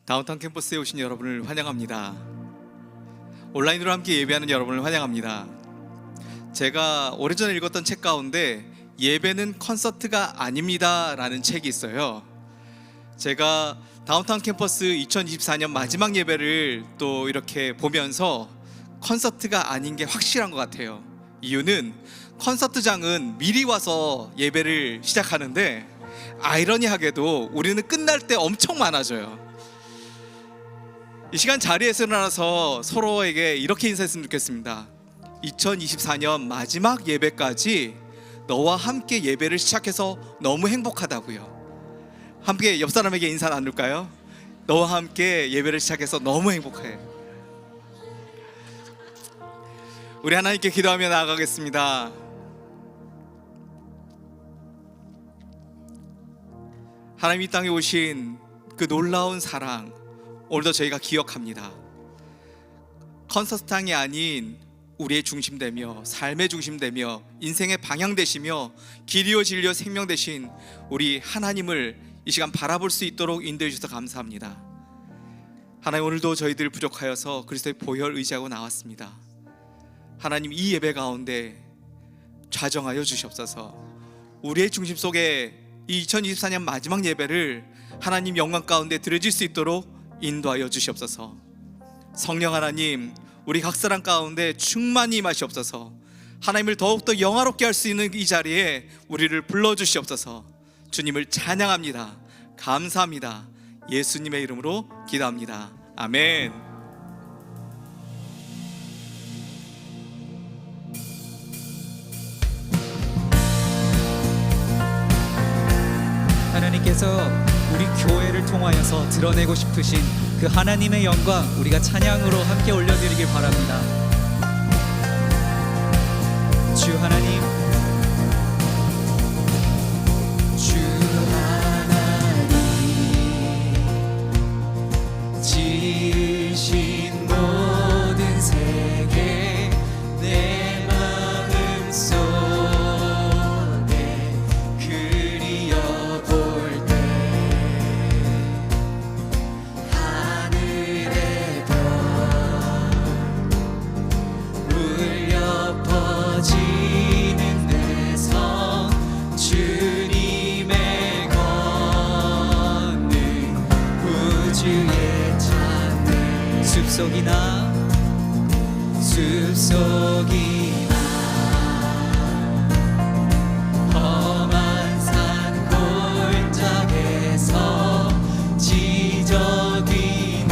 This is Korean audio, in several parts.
다운타운 캠퍼스에 오신 여러분을 환영합니다. 온라인으로 함께 예배하는 여러분을 환영합니다. 제가 오래전에 읽었던 책 가운데 예배는 콘서트가 아닙니다 라는 책이 있어요. 제가 다운타운 캠퍼스 2024년 마지막 예배를 또 이렇게 보면서 콘서트가 아닌 게 확실한 것 같아요. 이유는 콘서트장은 미리 와서 예배를 시작하는데 아이러니하게도 우리는 끝날 때 엄청 많아져요. 이 시간 자리에서 일어나서 서로에게 이렇게 인사했으면 좋겠습니다. 2024년 마지막 예배까지 너와 함께 예배를 시작해서 너무 행복하다고요. 함께 옆 사람에게 인사 나눌까요? 너와 함께 예배를 시작해서 너무 행복해. 우리 하나님께 기도하며 나아가겠습니다. 하나님 이 땅에 오신 그 놀라운 사랑 오늘도 저희가 기억합니다. 콘서트장이 아닌 우리의 중심되며 삶의 중심되며 인생의 방향 되시며 길이요 진리요 생명 되신 우리 하나님을 이 시간 바라볼 수 있도록 인도해 주셔서 감사합니다. 하나님 오늘도 저희들 부족하여서 그리스도의 보혈 의지하고 나왔습니다. 하나님 이 예배 가운데 좌정하여 주시옵소서. 우리의 중심 속에 이 2024년 마지막 예배를 하나님 영광 가운데 드려질 수 있도록 인도하여 주시옵소서. 성령 하나님 우리 각 사람 가운데 충만히 임하시옵소서. 하나님을 더욱더 영화롭게 할 수 있는 이 자리에 우리를 불러주시옵소서. 주님을 찬양합니다. 감사합니다. 예수님의 이름으로 기도합니다. 아멘. 하나님께서 우리 교회를 통하여서 드러내고 싶으신 그 하나님의 영광 우리가 찬양으로 함께 올려드리길 바랍니다. 주 하나님, 주 하나님 지으신 모든 세계 내 마음 속에 그리어볼 때 하늘의 별 울려 퍼지는 데서 주님의 권능 우주의 찬양 숲속이나 험한 산 골짜기에서 지저귀는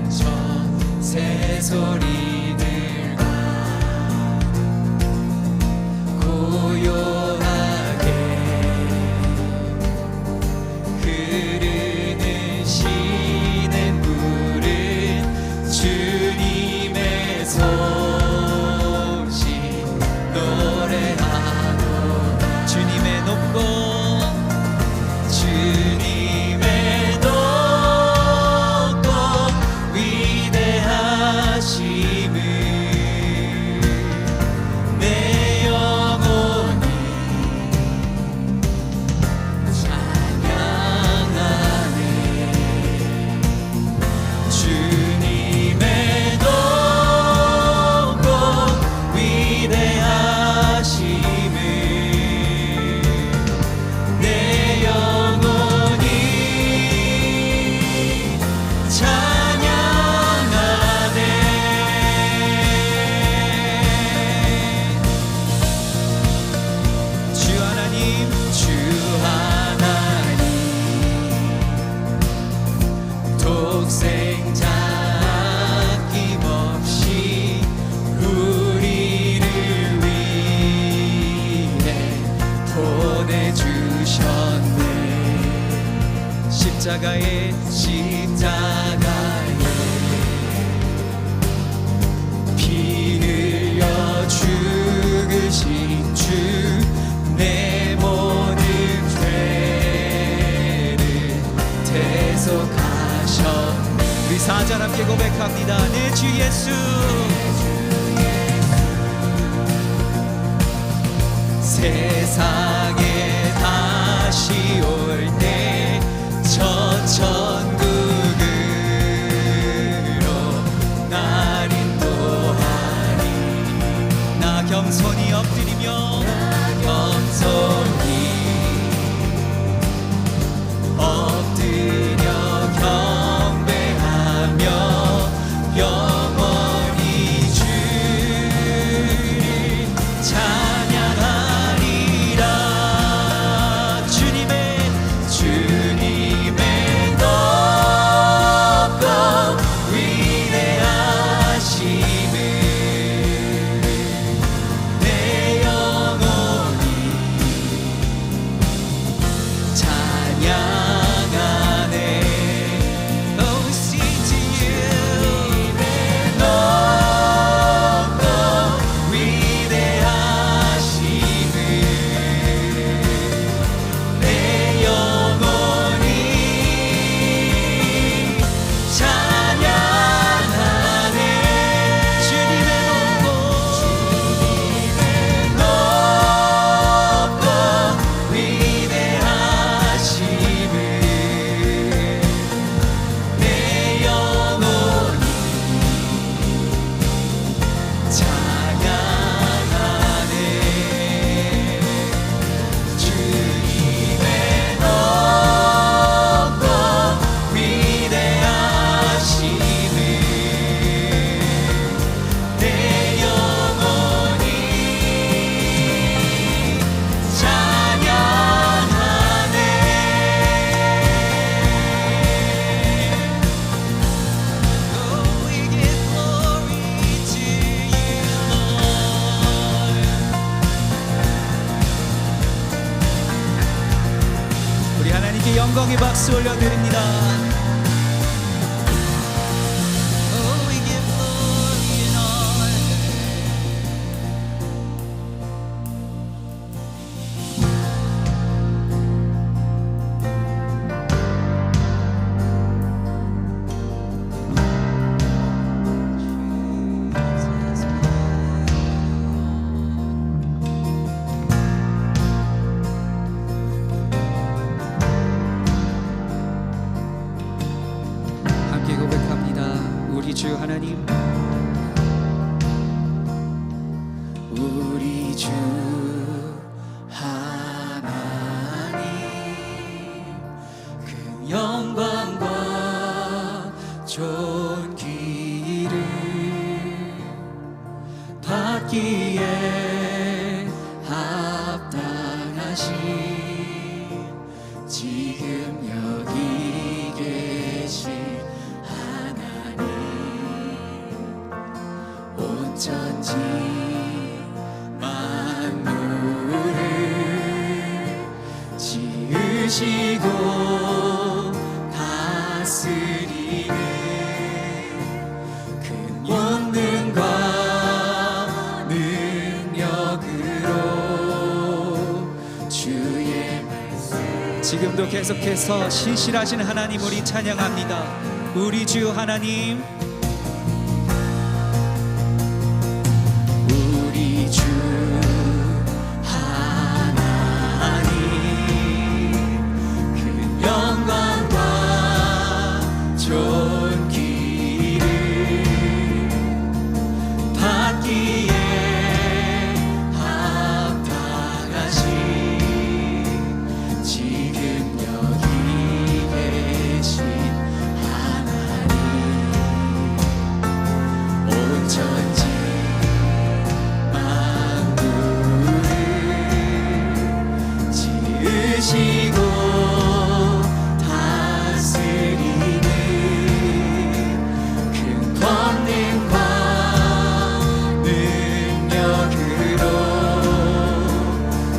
저 새소리들과 고요하게 흐르는 시냇물은 주님의 소식 노래하노라. 주님의 높고 주님의 높고 위대하심을 내 영혼이 찬양하네. 주님의 높고 위대하심을 내 영혼이 찬양하네. 주 하나님, 주 하나님 독생자 아낌없이 우리를 위해 보내주셨네. 십자가에 피 흘려 죽으신 주 내 모든 죄를 대속하셨네. 우리 사절 함께 고백합니다. 내 주 예수 세상에 다시 올 때 저 천국 겸손히 엎드리며 겸손히 엎드려 경배하며 영원히 주를 찬양하리라. 주님의 높고 위대하심을 내 영혼이 찬양하네. Oh, sing to you. 주님의 높고 위대하심을 내 영혼이 찬양하네. 주님의 높고 위대하심을 내 영혼이 찬양하네. 주님의 높고 위대하심을 내 영혼이 찬양하네. Oh, we give glory to you, Lord. 우리 하나님께 영광의 박수 올려드립니다. Oh, we give glory and honor. 함께 고백합니다. 우리 주 하나님, 우리 주 하나님, 그 영광과 존귀를 받기에 합당하신 지금 여기 계신 하나님, 온전지 만물을 지으시고 다스리는 큰 권능과 능력으로 주의 지금도 계속해서 신실하신 하나님 우리 찬양합니다. 우리 주 하나님, 우리 주 하나님, 그 영광과 존귀를 받기에 합당하신 지금 여기 계신 하나님, 온전지 만물을 지으시고 다스리는 큰 권능과 능력으로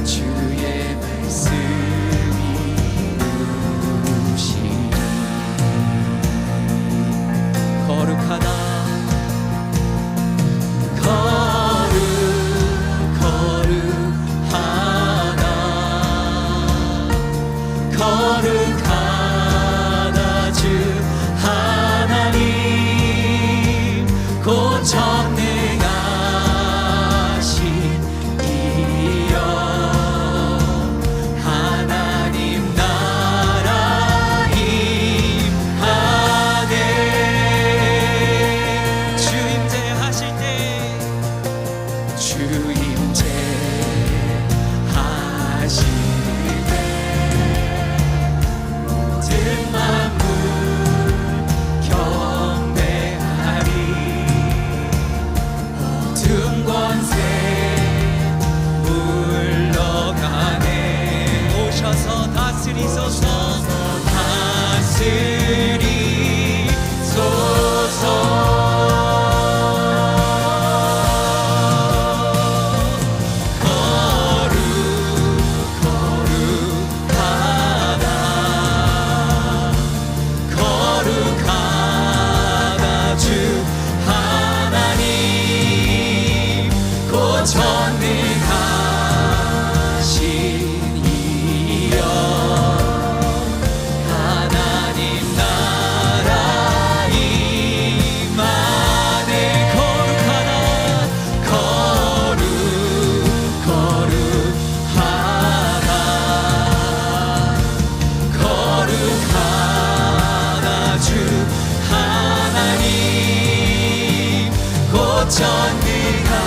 주의 말씀이 이루시니 거룩하다 거룩하다 거룩하다 주 하나님, 곧 전능하신 이여 하나님 나라 임하네. 주임재 하실 때 주임 전능하신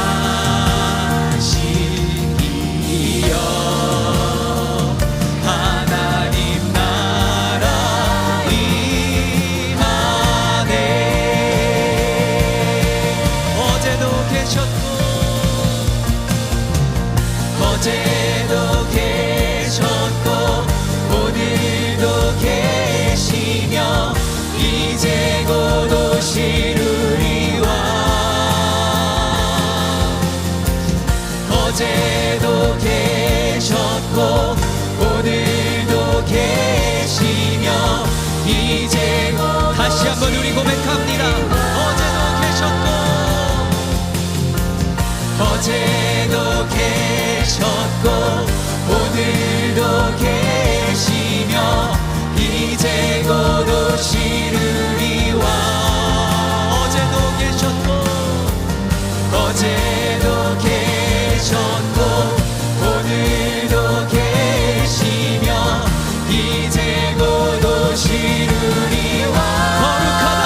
이여 하나님 나라 임하네. 어제도 계셨고 오늘도 계시며 이제 곧 오시리와. 어제도 계셨고 오늘도 계시며 이제 곧. 다시 한번 우리 고백합니다. 어제도 계셨고 오늘도 계시며 이제 곧 오시리와. 어제도 계셨고 오늘도 계시며 이제 곧 오시리와. 거룩하다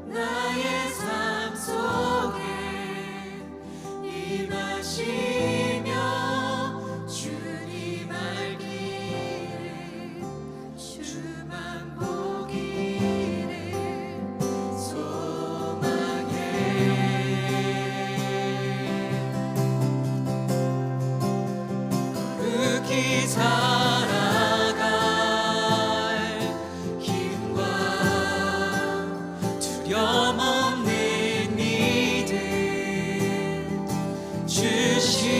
나의 삶 속에 임하시며 주님 알기를 주만 보기를 소망해 거룩히 살아갈 힘과 두려움 없는 믿음 주실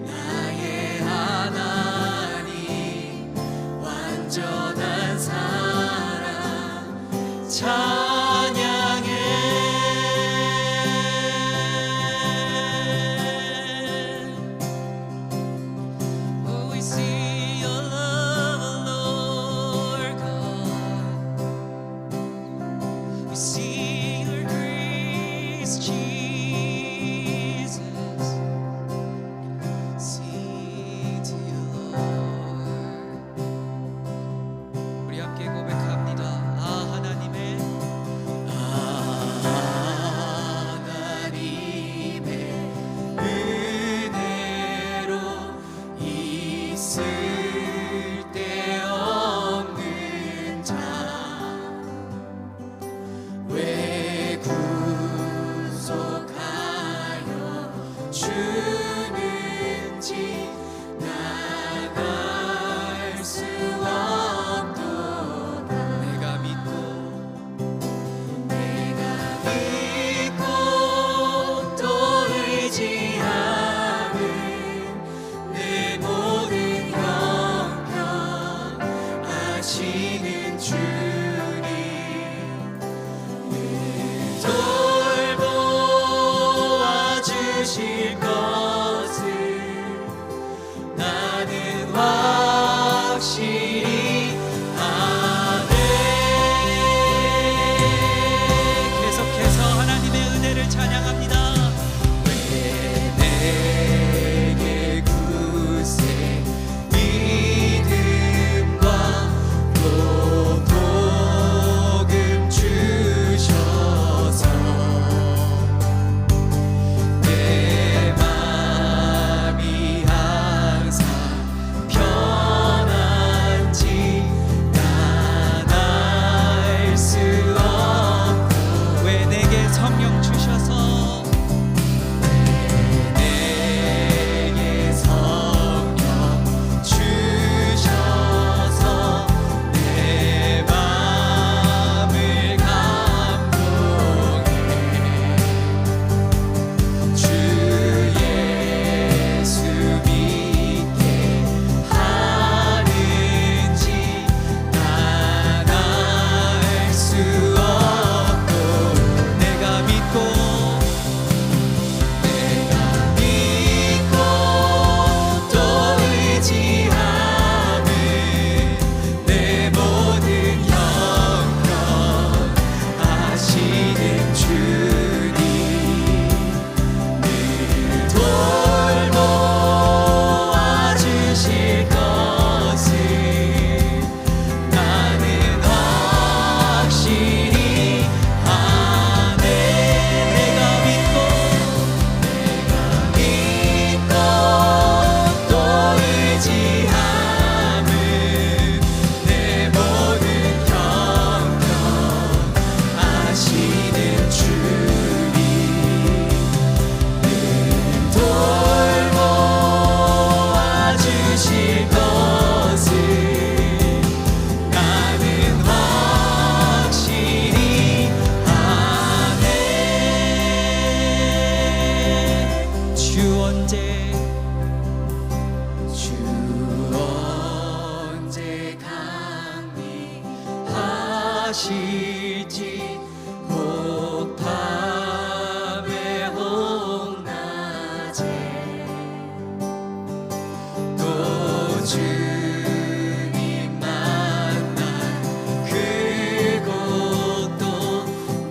나의 하나님 완전한 사랑 찬양해 Oh, we see your love, Lord God. We see your grace, Jesus. Sing to you, Lord. 우리 함께 고백합니다. 하나님의 하나님의 은혜로 있을 데 없는 자 왜 구속하여 주는지 나갈 수 없도다 내가 믿고 또 의지함은 내 모든 형편 아시는 주님 돌보아 주실 것을 나는 확실히 아네 계속해서 하나님의 은혜를 찬양합니다. 왜 내게 굳세 믿음과 또 복음 주셔서 내 맘이 항상 편한지 난 알 수 없고 왜 내게 성령 주셔서 내게 성령 주셔서 내 맘을 감동해 주 예수 믿게 하는지 난 알 수 없고 내가 믿고 또 의지함은 내 모든 형편 아시는 주님 늘 돌보아 주실 것을 나는 확실히 아네 내가 믿고 또 의지함은 내 모든 형편 아시는 주님 늘 돌보아 주실 것을 나는 확실히 아네 주 언제 강림하실지 혹 밤의 홍낮에 또 주님 만난 그곳도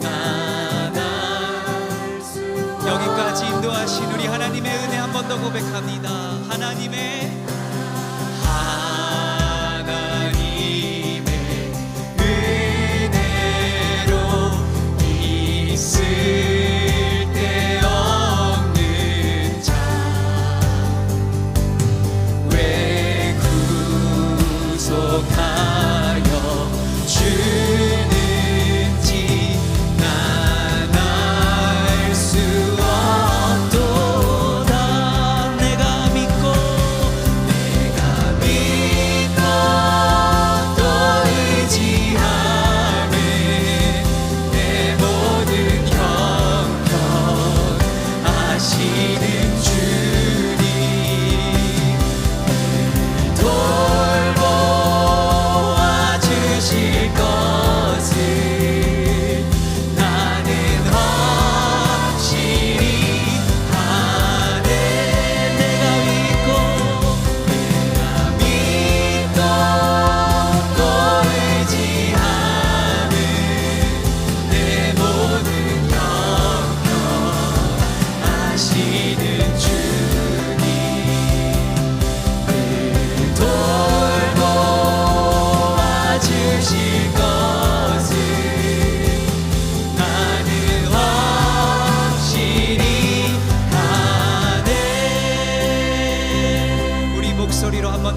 난 알 수 여기까지 인도하신 우리 하나님의 은혜 한 번 더 고백합니다. 하나님의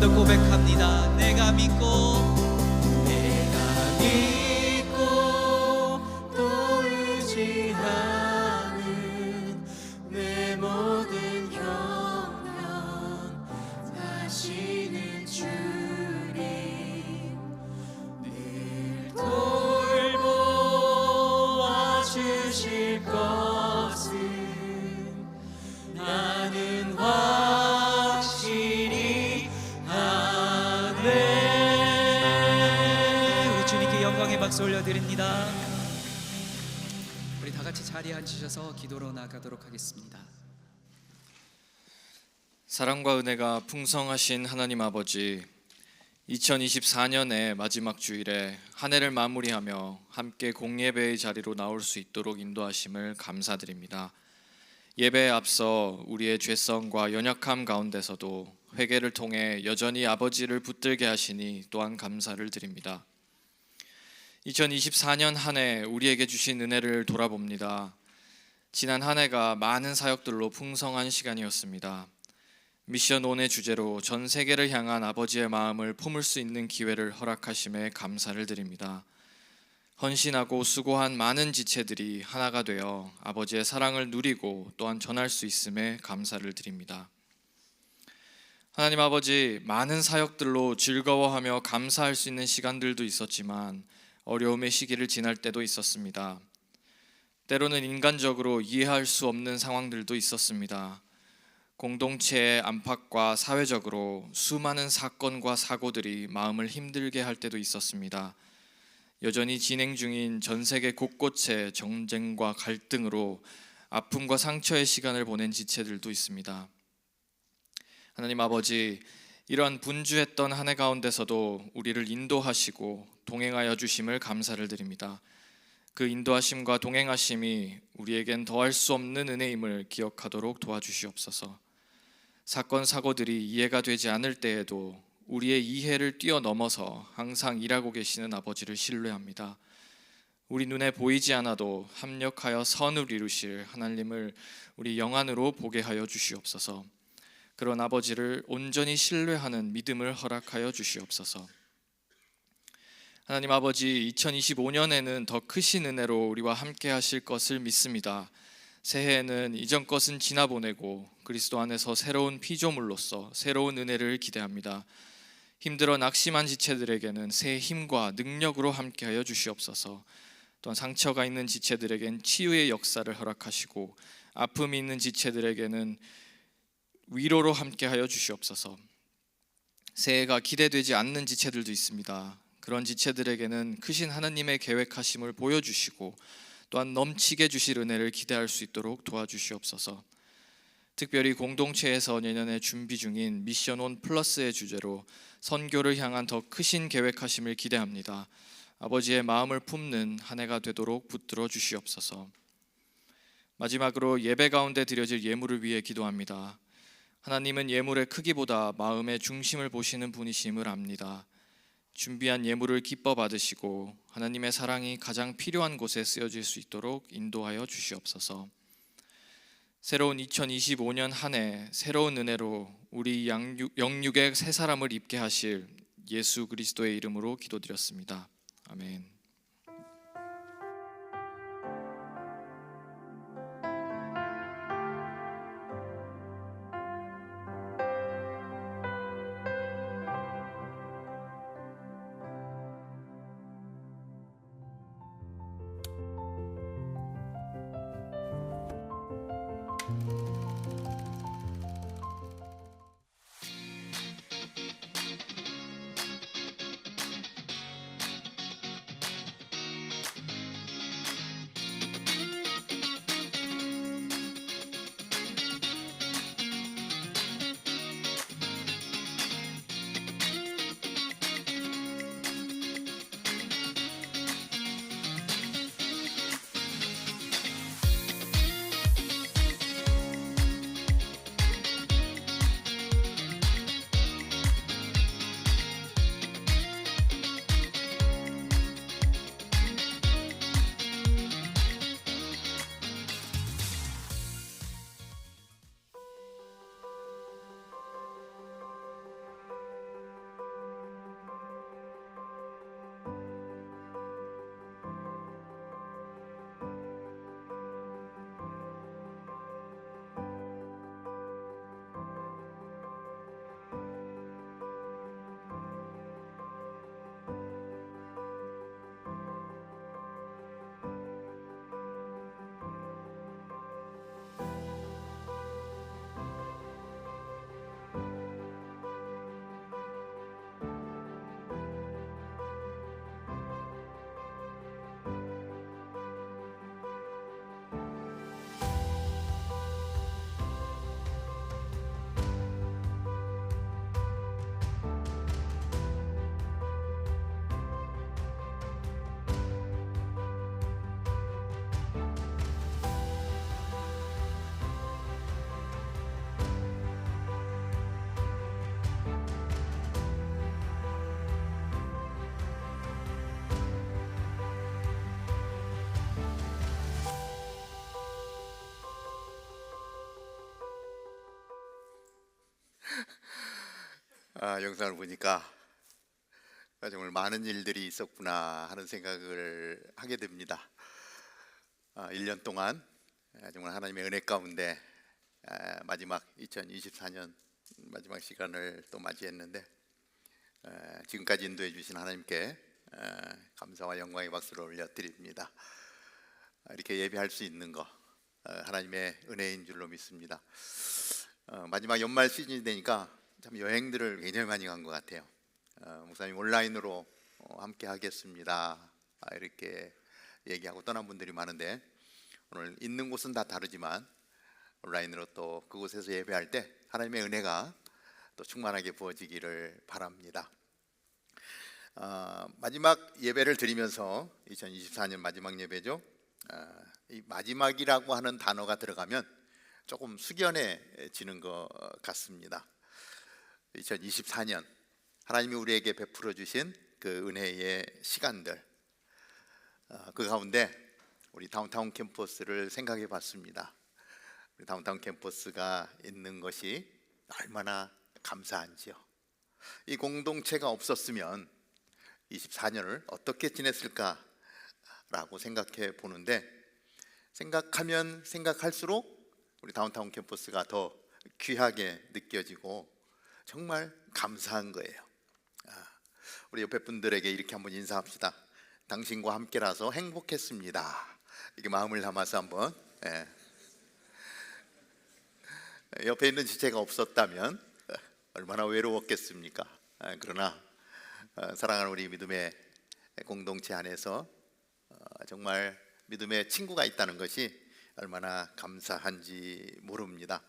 더 고백합니다. 내가 믿고 또 의지하는 내 모든 형편 다시는 주님 늘 돌보아 주실 것은 나는 확실히 아네. 우리 주님께 영광의 박수 올려드립니다. 우리 다 같이 자리에 앉으셔서 기도로 나가도록 하겠습니다. 사랑과 은혜가 풍성하신 하나님 아버지, 2024년의 마지막 주일에 한 해를 마무리하며 함께 공예배의 자리로 나올 수 있도록 인도하심을 감사드립니다. 예배에 앞서 우리의 죄성과 연약함 가운데서도 회개를 통해 여전히 아버지를 붙들게 하시니 또한 감사를 드립니다. 2024년 한 해 우리에게 주신 은혜를 돌아봅니다. 지난 한 해가 많은 사역들로 풍성한 시간이었습니다. 미션 온의 주제로 전 세계를 향한 아버지의 마음을 품을 수 있는 기회를 허락하심에 감사를 드립니다. 헌신하고 수고한 많은 지체들이 하나가 되어 아버지의 사랑을 누리고 또한 전할 수 있음에 감사를 드립니다. 하나님 아버지, 많은 사역들로 즐거워하며 감사할 수 있는 시간들도 있었지만 어려움의 시기를 지날 때도 있었습니다. 때로는 인간적으로 이해할 수 없는 상황들도 있었습니다. 공동체의 안팎과 사회적으로 수많은 사건과 사고들이 마음을 힘들게 할 때도 있었습니다. 여전히 진행 중인 전 세계 곳곳의 정쟁과 갈등으로 아픔과 상처의 시간을 보낸 지체들도 있습니다. 하나님 아버지, 이러한 분주했던 한 해 가운데서도 우리를 인도하시고 동행하여 주심을 감사를 드립니다. 그 인도하심과 동행하심이 우리에겐 더할 수 없는 은혜임을 기억하도록 도와주시옵소서. 사건 사고들이 이해가 되지 않을 때에도 우리의 이해를 뛰어넘어서 항상 일하고 계시는 아버지를 신뢰합니다. 우리 눈에 보이지 않아도 합력하여 선을 이루실 하나님을 우리 영안으로 보게 하여 주시옵소서. 그런 아버지를 온전히 신뢰하는 믿음을 허락하여 주시옵소서. 하나님 아버지, 2025년에는 더 크신 은혜로 우리와 함께 하실 것을 믿습니다. 새해에는 이전 것은 지나보내고 그리스도 안에서 새로운 피조물로서 새로운 은혜를 기대합니다. 힘들어 낙심한 지체들에게는 새 힘과 능력으로 함께하여 주시옵소서. 또한 상처가 있는 지체들에겐 치유의 역사를 허락하시고 아픔이 있는 지체들에게는 위로로 함께하여 주시옵소서. 새해가 기대되지 않는 지체들도 있습니다. 그런 지체들에게는 크신 하나님의 계획하심을 보여주시고 또한 넘치게 주실 은혜를 기대할 수 있도록 도와주시옵소서. 특별히 공동체에서 내년에 준비 중인 미션 온 플러스의 주제로 선교를 향한 더 크신 계획하심을 기대합니다. 아버지의 마음을 품는 한 해가 되도록 붙들어 주시옵소서. 마지막으로 예배 가운데 드려질 예물을 위해 기도합니다. 하나님은 예물의 크기보다 마음의 중심을 보시는 분이심을 압니다. 준비한 예물을 기뻐 받으시고 하나님의 사랑이 가장 필요한 곳에 쓰여질 수 있도록 인도하여 주시옵소서. 새로운 2025년 한 해 새로운 은혜로 우리 영육의 새 사람을 입게 하실 예수 그리스도의 이름으로 기도드렸습니다. 아멘. 영상을 보니까 정말 많은 일들이 있었구나 하는 생각을 하게 됩니다. 1년 동안 정말 하나님의 은혜 가운데 마지막 2024년 마지막 시간을 또 맞이했는데 지금까지 인도해 주신 하나님께 감사와 영광의 박수를 올려드립니다. 이렇게 예배할 수 있는 거 하나님의 은혜인 줄로 믿습니다. 마지막 연말 시즌이 되니까 참 여행들을 굉장히 많이 간 것 같아요. 목사님 온라인으로 함께 하겠습니다 이렇게 얘기하고 떠난 분들이 많은데, 오늘 있는 곳은 다 다르지만 온라인으로 또 그곳에서 예배할 때 하나님의 은혜가 또 충만하게 부어지기를 바랍니다. 마지막 예배를 드리면서 2024년 마지막 예배죠. 이 마지막이라고 하는 단어가 들어가면 조금 숙연해지는 것 같습니다. 2024년 하나님이 우리에게 베풀어 주신 그 은혜의 시간들, 그 가운데 우리 다운타운 캠퍼스를 생각해 봤습니다. 우리 다운타운 캠퍼스가 있는 것이 얼마나 감사한지요. 이 공동체가 없었으면 24년을 어떻게 지냈을까라고 생각해 보는데, 생각하면 생각할수록 우리 다운타운 캠퍼스가 더 귀하게 느껴지고 정말 감사한 거예요. 우리 옆에 분들에게 이렇게 한번 인사합시다. 당신과 함께라서 행복했습니다. 이게 마음을 담아서 한번. 옆에 있는 지체가 없었다면 얼마나 외로웠겠습니까? 그러나 사랑하는 우리 믿음의 공동체 안에서 정말 믿음의 친구가 있다는 것이 얼마나 감사한지 모릅니다.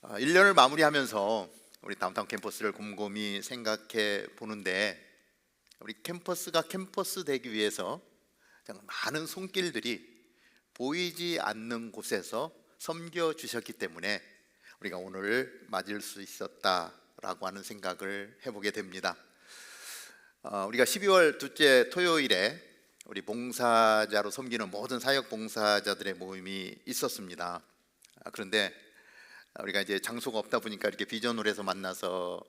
1년을 마무리하면서 우리 다운타운 캠퍼스를 곰곰이 생각해 보는데, 우리 캠퍼스가 캠퍼스 되기 위해서 정말 많은 손길들이 보이지 않는 곳에서 섬겨 주셨기 때문에 우리가 오늘 맞을 수 있었다라고 하는 생각을 해보게 됩니다. 우리가 12월 둘째 토요일에 우리 봉사자로 섬기는 모든 사역 봉사자들의 모임이 있었습니다. 그런데 우리가 이제 장소가 없다 보니까 이렇게 비전홀에서 만나서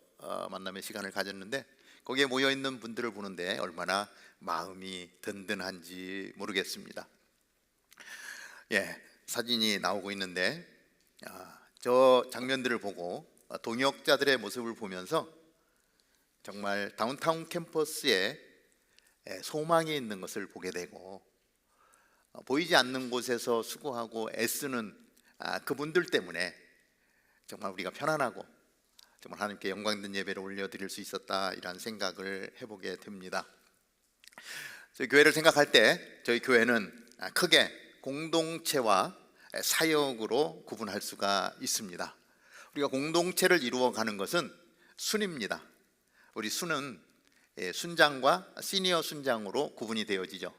만남의 시간을 가졌는데, 거기에 모여 있는 분들을 보는데 얼마나 마음이 든든한지 모르겠습니다. 사진이 나오고 있는데 저 장면들을 보고 동역자들의 모습을 보면서 정말 다운타운 캠퍼스에 소망이 있는 것을 보게 되고, 보이지 않는 곳에서 수고하고 애쓰는 그분들 때문에 정말 우리가 편안하고 정말 하나님께 영광된 예배를 올려드릴 수 있었다, 이런 생각을 해보게 됩니다. 저희 교회를 생각할 때 저희 교회는 크게 공동체와 사역으로 구분할 수가 있습니다. 우리가 공동체를 이루어가는 것은 순입니다. 우리 순은 순장과 시니어 순장으로 구분이 되어지죠.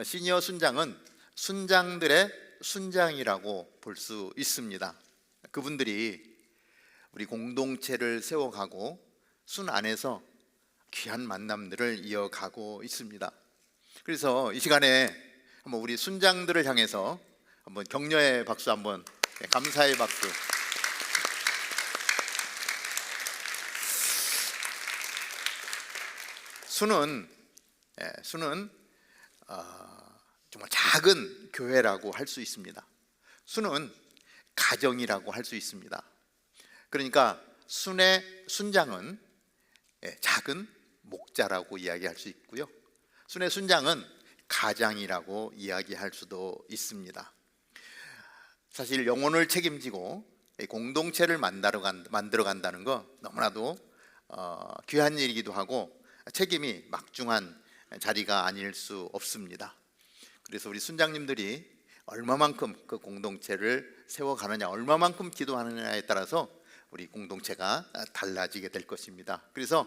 시니어 순장은 순장들의 순장이라고 볼 수 있습니다. 그분들이 우리 공동체를 세워가고 순 안에서 귀한 만남들을 이어가고 있습니다. 그래서 이 시간에 한번 우리 순장들을 향해서 한번 격려의 박수, 한번 감사의 박수. 순은 정말 작은 교회라고 할 수 있습니다. 순은 가정이라고 할 수 있습니다. 그러니까 순의 순장은 작은 목자라고 이야기할 수 있고요, 순의 순장은 가장이라고 이야기할 수도 있습니다. 사실 영혼을 책임지고 공동체를 만들어 간다는 거 너무나도 귀한 일이기도 하고 책임이 막중한 자리가 아닐 수 없습니다. 그래서 우리 순장님들이 얼마만큼 그 공동체를 세워가느냐, 얼마만큼 기도하느냐에 따라서 우리 공동체가 달라지게 될 것입니다. 그래서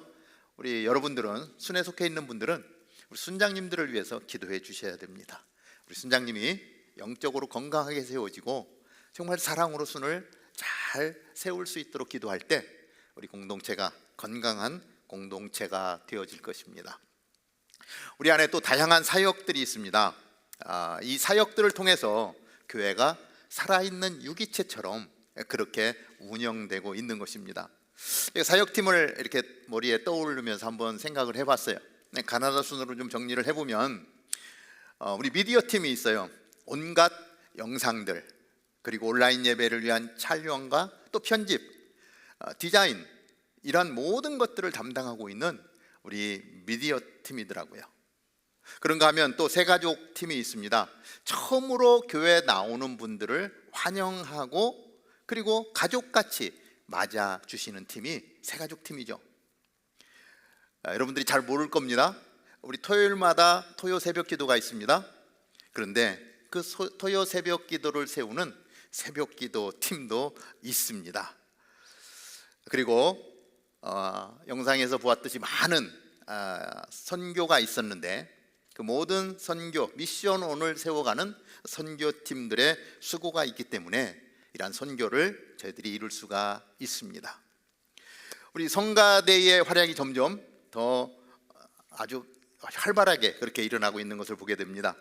우리 여러분들은, 순에 속해 있는 분들은 우리 순장님들을 위해서 기도해 주셔야 됩니다. 우리 순장님이 영적으로 건강하게 세워지고 정말 사랑으로 순을 잘 세울 수 있도록 기도할 때 우리 공동체가 건강한 공동체가 되어질 것입니다. 우리 안에 또 다양한 사역들이 있습니다. 이 사역들을 통해서 교회가 살아있는 유기체처럼 그렇게 운영되고 있는 것입니다. 사역팀을 이렇게 머리에 떠오르면서 한번 생각을 해봤어요. 가나다 순으로 좀 정리를 해보면 우리 미디어 팀이 있어요. 온갖 영상들, 그리고 온라인 예배를 위한 촬영과 또 편집, 디자인, 이런 모든 것들을 담당하고 있는 우리 미디어 팀이더라고요. 그런가 하면 또 새가족 팀이 있습니다. 처음으로 교회에 나오는 분들을 환영하고 그리고 가족같이 맞아주시는 팀이 새가족 팀이죠. 여러분들이 잘 모를 겁니다. 우리 토요일마다 토요 새벽 기도가 있습니다. 그런데 그 토요 새벽 기도를 세우는 새벽 기도 팀도 있습니다. 그리고 영상에서 보았듯이 많은 선교가 있었는데 그 모든 선교, 미션 온을 세워가는 선교팀들의 수고가 있기 때문에 이러한 선교를 저희들이 이룰 수가 있습니다. 우리 성가대의 활약이 점점 더 아주 활발하게 그렇게 일어나고 있는 것을 보게 됩니다.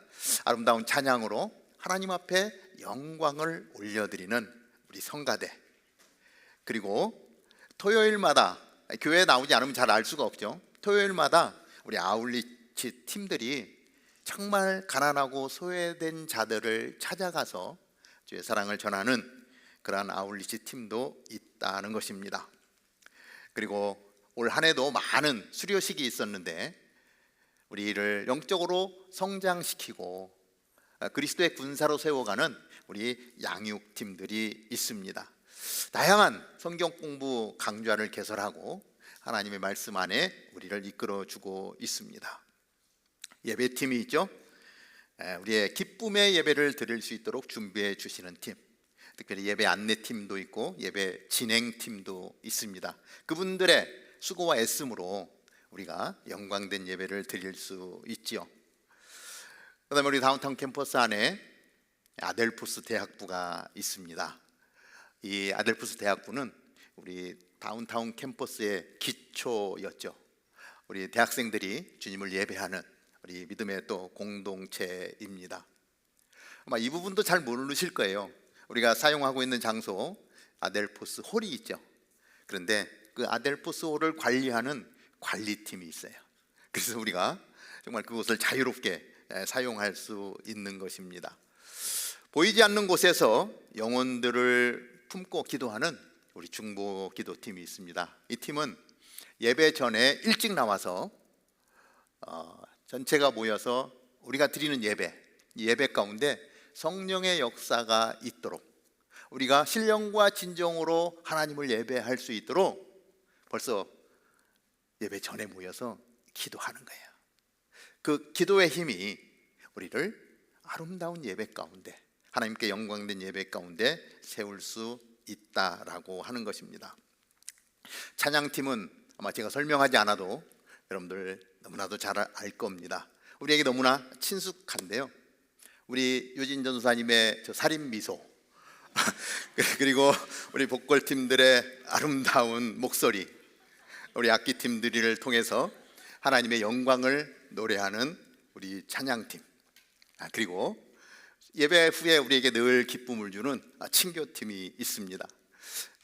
아름다운 찬양으로 하나님 앞에 영광을 올려드리는 우리 성가대, 그리고 토요일마다 교회에 나오지 않으면 잘 알 수가 없죠. 토요일마다 우리 아울리치 팀들이 정말 가난하고 소외된 자들을 찾아가서 주의 사랑을 전하는 그러한 아울리치 팀도 있다는 것입니다. 그리고 올 한 해도 많은 수료식이 있었는데 우리를 영적으로 성장시키고 그리스도의 군사로 세워가는 우리 양육팀들이 있습니다. 다양한 성경 공부 강좌를 개설하고 하나님의 말씀 안에 우리를 이끌어주고 있습니다. 예배팀이 있죠. 우리의 기쁨의 예배를 드릴 수 있도록 준비해 주시는 팀, 특별히 예배 안내팀도 있고 예배 진행팀도 있습니다. 그분들의 수고와 애씀으로 우리가 영광된 예배를 드릴 수 있지요. 그다음에 우리 다운타운 캠퍼스 안에 아델푸스 대학부가 있습니다. 이 아델푸스 대학부는 우리 다운타운 캠퍼스의 기초였죠. 우리 대학생들이 주님을 예배하는 우리 믿음의 또 공동체입니다. 아마 이 부분도 잘 모르실 거예요. 우리가 사용하고 있는 장소 아델푸스 홀이 있죠. 그런데 그 아델푸스 홀을 관리하는 관리팀이 있어요. 그래서 우리가 정말 그곳을 자유롭게 사용할 수 있는 것입니다. 보이지 않는 곳에서 영혼들을 품고 기도하는 우리 중보 기도팀이 있습니다. 이 팀은 예배 전에 일찍 나와서 전체가 모여서 우리가 드리는 예배, 이 예배 가운데 성령의 역사가 있도록 우리가 신령과 진정으로 하나님을 예배할 수 있도록 벌써 예배 전에 모여서 기도하는 거예요. 그 기도의 힘이 우리를 아름다운 예배 가운데, 하나님께 영광된 예배 가운데 세울 수 있다라고 하는 것입니다. 찬양팀은 아마 제가 설명하지 않아도 여러분들 너무나도 잘 알 겁니다. 우리에게 너무나 친숙한데요. 우리 유진 전도사님의 저 살인 미소 그리고 우리 보컬팀들의 아름다운 목소리, 우리 악기팀들을 통해서 하나님의 영광을 노래하는 우리 찬양팀, 그리고 예배 후에 우리에게 늘 기쁨을 주는 친교팀이 있습니다.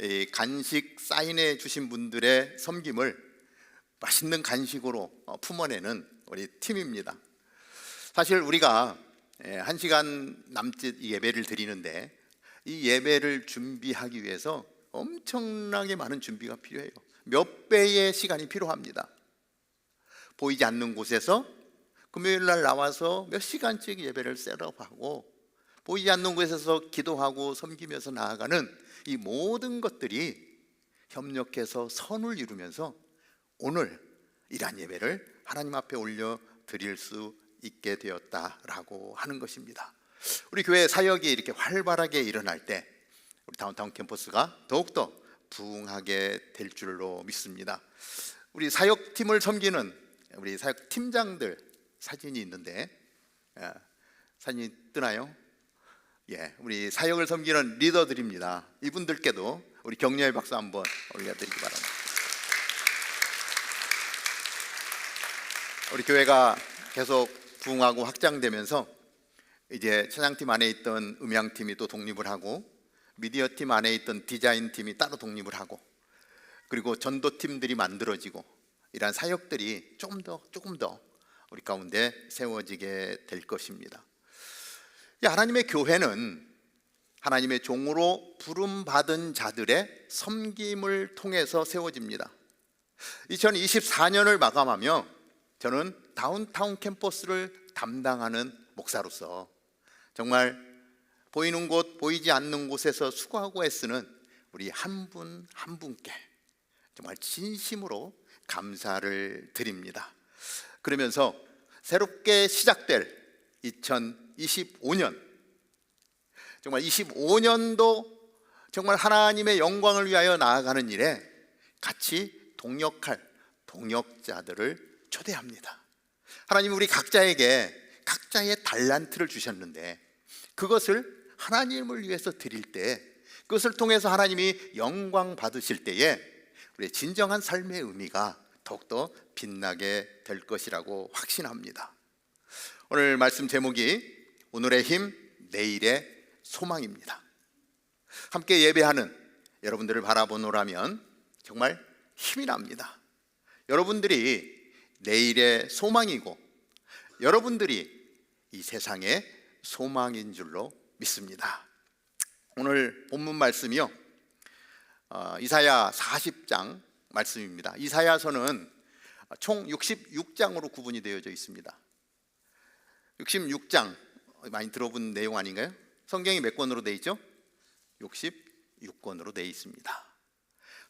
이 간식 사인해 주신 분들의 섬김을 맛있는 간식으로 품어내는 우리 팀입니다. 사실 우리가 1시간 남짓 예배를 드리는데 이 예배를 준비하기 위해서 엄청나게 많은 준비가 필요해요. 몇 배의 시간이 필요합니다. 보이지 않는 곳에서 금요일 날 나와서 몇 시간씩 예배를 셋업하고 보이지 않는 곳에서 기도하고 섬기면서 나아가는 이 모든 것들이 협력해서 선을 이루면서 오늘 이러한 예배를 하나님 앞에 올려 드릴 수 있게 되었다라고 하는 것입니다. 우리 교회 사역이 이렇게 활발하게 일어날 때 우리 다운타운 캠퍼스가 더욱더 부흥하게 될 줄로 믿습니다. 우리 사역팀을 섬기는 우리 사역팀장들 사진이 있는데 사진이 뜨나요? 예, 우리 사역을 섬기는 리더들입니다. 이분들께도 우리 격려의 박수 한번 올려드리기 바랍니다. 우리 교회가 계속 부흥하고 확장되면서 이제 찬양팀 안에 있던 음향팀이 또 독립을 하고 미디어팀 안에 있던 디자인팀이 따로 독립을 하고 그리고 전도팀들이 만들어지고 이러한 사역들이 조금 더 우리 가운데 세워지게 될 것입니다. 이 하나님의 교회는 하나님의 종으로 부름받은 자들의 섬김을 통해서 세워집니다. 2024년을 마감하며 저는 다운타운 캠퍼스를 담당하는 목사로서 정말 보이는 곳, 보이지 않는 곳에서 수고하고 애쓰는 우리 한 분 한 분께 정말 진심으로 감사를 드립니다. 그러면서 새롭게 시작될 2025년, 정말 25년도 정말 하나님의 영광을 위하여 나아가는 일에 같이 동역할 동역자들을 초대합니다. 하나님 우리 각자에게 각자의 달란트를 주셨는데 그것을 하나님을 위해서 드릴 때, 그것을 통해서 하나님이 영광 받으실 때에 우리의 진정한 삶의 의미가 더욱더 빛나게 될 것이라고 확신합니다. 오늘 말씀 제목이 오늘의 힘, 내일의 소망입니다. 함께 예배하는 여러분들을 바라보노라면 정말 힘이 납니다. 여러분들이 내일의 소망이고 여러분들이 이 세상의 소망인 줄로 믿습니다. 오늘 본문 말씀이요, 이사야 40장 말씀입니다. 이사야서는 총 66장으로 구분이 되어져 있습니다. 66장 많이 들어본 내용 아닌가요? 성경이 몇 권으로 되어 있죠? 66권으로 되어 있습니다.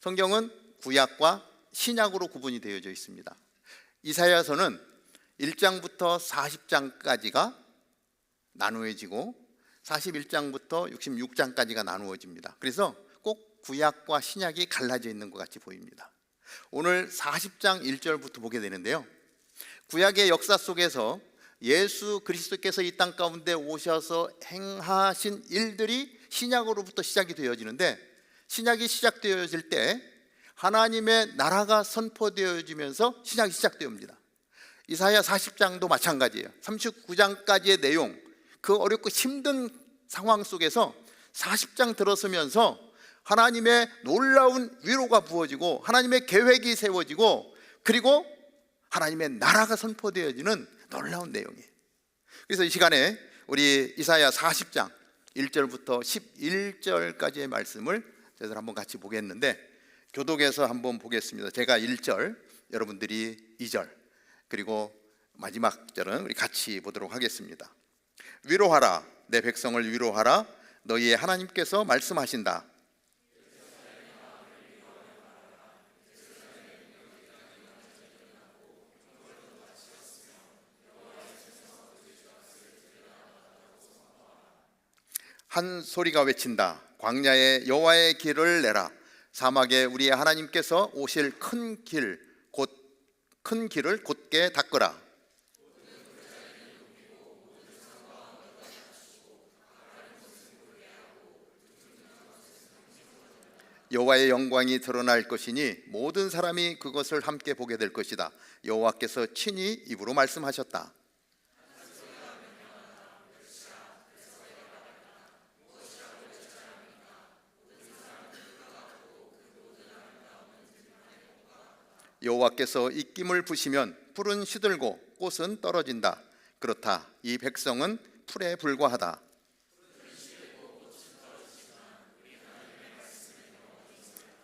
성경은 구약과 신약으로 구분이 되어져 있습니다. 이사야서는 1장부터 40장까지가 나누어지고 41장부터 66장까지가 나누어집니다. 그래서 꼭 구약과 신약이 갈라져 있는 것 같이 보입니다. 오늘 40장 1절부터 보게 되는데요, 구약의 역사 속에서 예수 그리스도께서 이 땅 가운데 오셔서 행하신 일들이 신약으로부터 시작이 되어지는데, 신약이 시작되어질 때 하나님의 나라가 선포되어지면서 신약이 시작되옵니다. 이사야 40장도 마찬가지예요. 39장까지의 내용, 그 어렵고 힘든 상황 속에서 40장 들어서면서 하나님의 놀라운 위로가 부어지고 하나님의 계획이 세워지고 그리고 하나님의 나라가 선포되어지는 놀라운 내용이에요. 그래서 이 시간에 우리 이사야 40장 1절부터 11절까지의 말씀을 저희들 한번 같이 보겠는데, 교독에서 한번 보겠습니다. 제가 1절, 여러분들이 2절, 그리고 마지막 절은 우리 같이 보도록 하겠습니다. 위로하라, 내 백성을 위로하라. 너희의 하나님께서 말씀하신다. 한 소리가 외친다. 광야에 여호와의 길을 내라. 사막에 우리의 하나님께서 오실 큰 길을 곧게 닦으라. 여호와의 영광이 드러날 것이니 모든 사람이 그것을 함께 보게 될 것이다. 여호와께서 친히 입으로 말씀하셨다. 여호와께서 입김을 부시면 풀은 시들고 꽃은 떨어진다. 그렇다. 이 백성은 풀에 불과하다.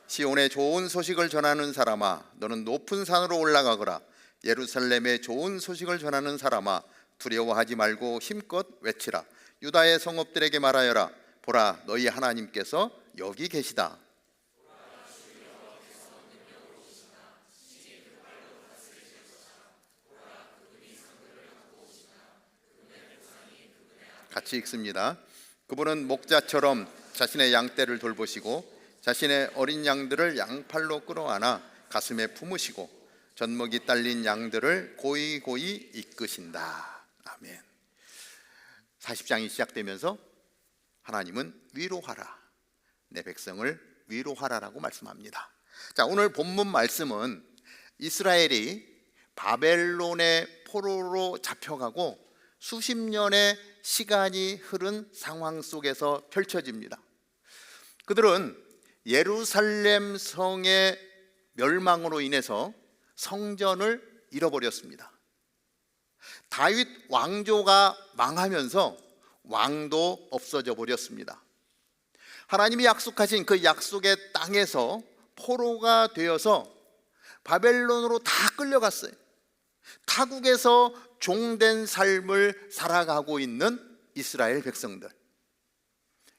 시온의 좋은 소식을 전하는 사람아, 너는 높은 산으로 올라가거라. 예루살렘의 좋은 소식을 전하는 사람아, 두려워하지 말고 힘껏 외치라. 유다의 성읍들에게 말하여라. 보라, 너희 하나님께서 여기 계시다. 같이 읽습니다. 그분은 목자처럼 자신의 양떼를 돌보시고 자신의 어린 양들을 양팔로 끌어안아 가슴에 품으시고 젖먹이 딸린 양들을 고이고이 이끄신다. 아멘. 40장이 시작되면서 하나님은 위로하라, 내 백성을 위로하라라고 말씀합니다. 자, 오늘 본문 말씀은 이스라엘이 바벨론의 포로로 잡혀가고 수십 년의 시간이 흐른 상황 속에서 펼쳐집니다. 그들은 예루살렘 성의 멸망으로 인해서 성전을 잃어버렸습니다. 다윗 왕조가 망하면서 왕도 없어져 버렸습니다. 하나님이 약속하신 그 약속의 땅에서 포로가 되어서 바벨론으로 다 끌려갔어요. 타국에서 종된 삶을 살아가고 있는 이스라엘 백성들,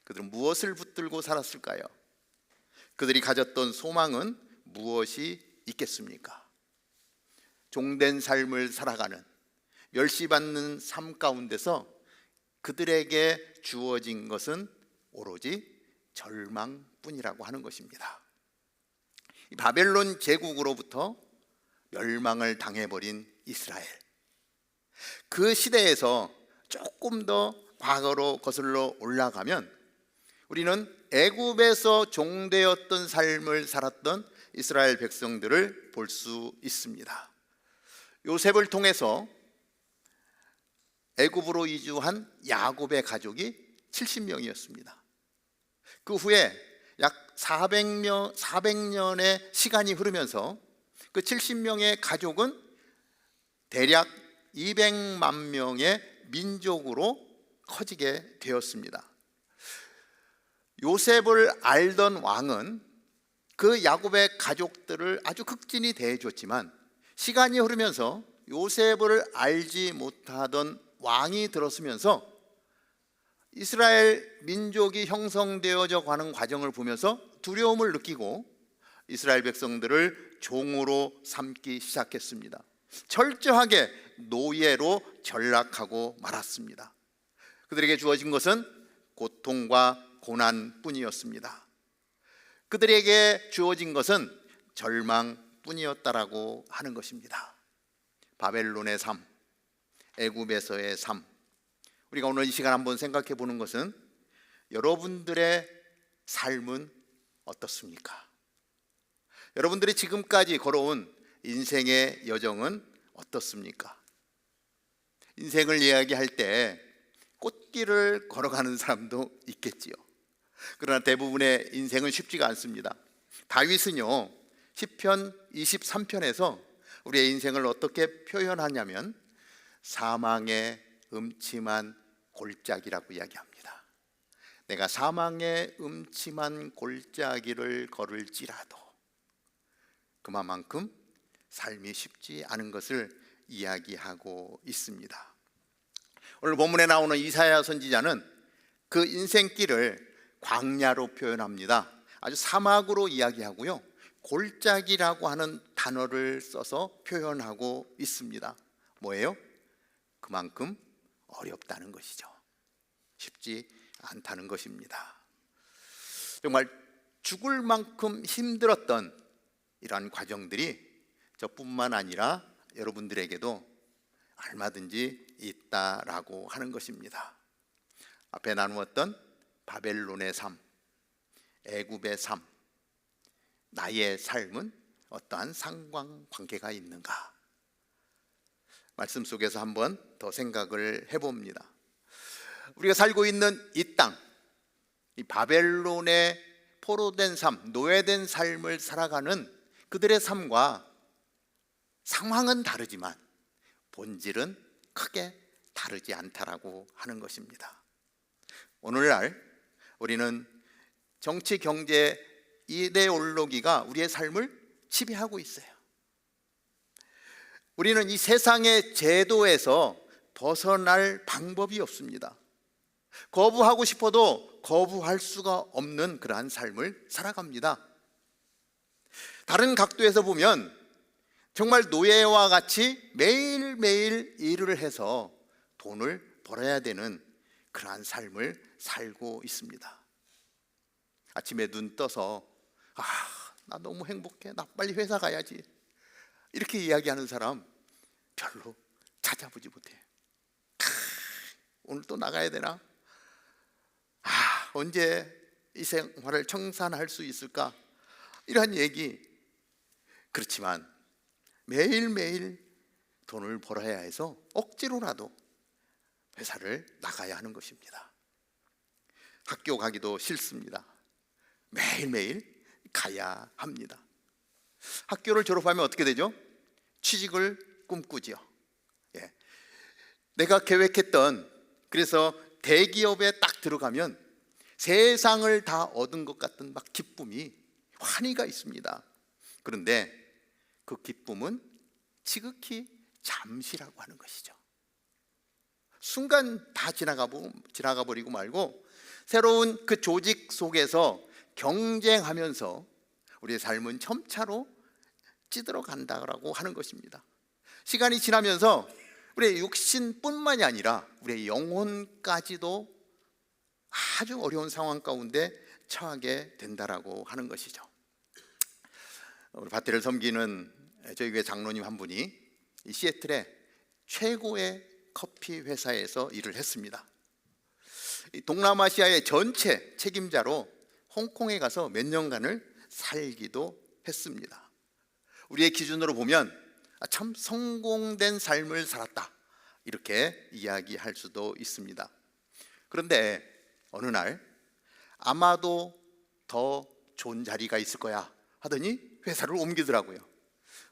그들은 무엇을 붙들고 살았을까요? 그들이 가졌던 소망은 무엇이 있겠습니까? 종된 삶을 살아가는, 멸시받는 삶 가운데서 그들에게 주어진 것은 오로지 절망뿐이라고 하는 것입니다. 이 바벨론 제국으로부터 멸망을 당해버린 이스라엘, 그 시대에서 조금 더 과거로 거슬러 올라가면 우리는 애굽에서 종되었던 삶을 살았던 이스라엘 백성들을 볼 수 있습니다. 요셉을 통해서 애굽으로 이주한 야곱의 가족이 70명이었습니다. 그 후에 약 400년의 시간이 흐르면서 그 70명의 가족은 대략 200만 명의 민족으로 커지게 되었습니다. 요셉을 알던 왕은 그 야곱의 가족들을 아주 극진히 대해줬지만, 시간이 흐르면서 요셉을 알지 못하던 왕이 들었으면서 이스라엘 민족이 형성되어져 가는 과정을 보면서 두려움을 느끼고 이스라엘 백성들을 종으로 삼기 시작했습니다. 철저하게 노예로 전락하고 말았습니다. 그들에게 주어진 것은 고통과 고난뿐이었습니다. 그들에게 주어진 것은 절망뿐이었다라고 하는 것입니다. 바벨론의 삶, 애굽에서의 삶, 우리가 오늘 이 시간 한번 생각해 보는 것은, 여러분들의 삶은 어떻습니까? 여러분들이 지금까지 걸어온 인생의 여정은 어떻습니까? 인생을 이야기할 때 꽃길을 걸어가는 사람도 있겠지요. 그러나 대부분의 인생은 쉽지가 않습니다. 다윗은요, 시편 23편에서 우리의 인생을 어떻게 표현하냐면 사망의 음침한 골짜기라고 이야기합니다. 내가 사망의 음침한 골짜기를 걸을지라도, 그만큼 삶이 쉽지 않은 것을 이야기하고 있습니다. 오늘 본문에 나오는 이사야 선지자는 그 인생길을 광야로 표현합니다. 아주 사막으로 이야기하고요, 골짜기라고 하는 단어를 써서 표현하고 있습니다. 뭐예요? 그만큼 어렵다는 것이죠. 쉽지 않다는 것입니다. 정말 죽을 만큼 힘들었던 이러한 과정들이 저뿐만 아니라 여러분들에게도 얼마든지 있다라고 하는 것입니다. 앞에 나누었던 바벨론의 삶, 애굽의 삶, 나의 삶은 어떠한 상관관계가 있는가? 말씀 속에서 한번 더 생각을 해봅니다. 우리가 살고 있는 이 땅, 이 바벨론의 포로된 삶, 노예된 삶을 살아가는 그들의 삶과 상황은 다르지만 본질은 크게 다르지 않다라고 하는 것입니다. 오늘날 우리는 정치, 경제, 이데올로기가 우리의 삶을 지배하고 있어요. 우리는 이 세상의 제도에서 벗어날 방법이 없습니다. 거부하고 싶어도 거부할 수가 없는 그러한 삶을 살아갑니다. 다른 각도에서 보면 정말 노예와 같이 매일매일 일을 해서 돈을 벌어야 되는 그러한 삶을 살고 있습니다. 아침에 눈 떠서 나 너무 행복해, 나 빨리 회사 가야지, 이렇게 이야기하는 사람 별로 찾아보지 못해. 오늘 또 나가야 되나? 언제 이 생활을 청산할 수 있을까? 이러한 얘기. 그렇지만 매일매일 돈을 벌어야 해서 억지로라도 회사를 나가야 하는 것입니다. 학교 가기도 싫습니다. 매일매일 가야 합니다. 학교를 졸업하면 어떻게 되죠? 취직을 꿈꾸지요. 예. 내가 계획했던, 그래서 대기업에 딱 들어가면 세상을 다 얻은 것 같은 막 기쁨이, 환희가 있습니다. 그런데 그 기쁨은 지극히 잠시라고 하는 것이죠. 순간 다 지나가 버리고 말고 새로운 그 조직 속에서 경쟁하면서 우리의 삶은 점차로 찌들어 간다고 하는 것입니다. 시간이 지나면서 우리의 육신뿐만이 아니라 우리의 영혼까지도 아주 어려운 상황 가운데 처하게 된다라고 하는 것이죠. 우리 밭들을 섬기는 저희 교회 장로님 한 분이 이 시애틀의 최고의 커피 회사에서 일을 했습니다. 이 동남아시아의 전체 책임자로 홍콩에 가서 몇 년간을 살기도 했습니다. 우리의 기준으로 보면 참 성공된 삶을 살았다, 이렇게 이야기할 수도 있습니다. 그런데 어느 날 아마도 더 좋은 자리가 있을 거야 하더니 회사를 옮기더라고요.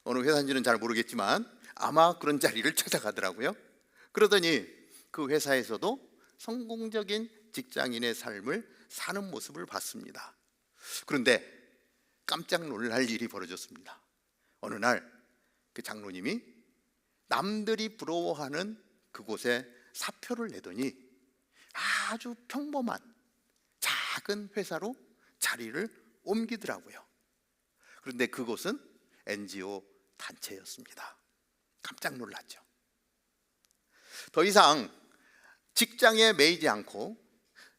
어느 회사인지는 잘 모르겠지만 아마 그런 자리를 찾아가더라고요. 그러더니 그 회사에서도 성공적인 직장인의 삶을 사는 모습을 봤습니다. 그런데 깜짝 놀랄 일이 벌어졌습니다. 어느 날 그 장로님이 남들이 부러워하는 그곳에 사표를 내더니 아주 평범한 작은 회사로 자리를 옮기더라고요. 그런데 그곳은 NGO 단체였습니다. 깜짝 놀랐죠. 더 이상 직장에 매이지 않고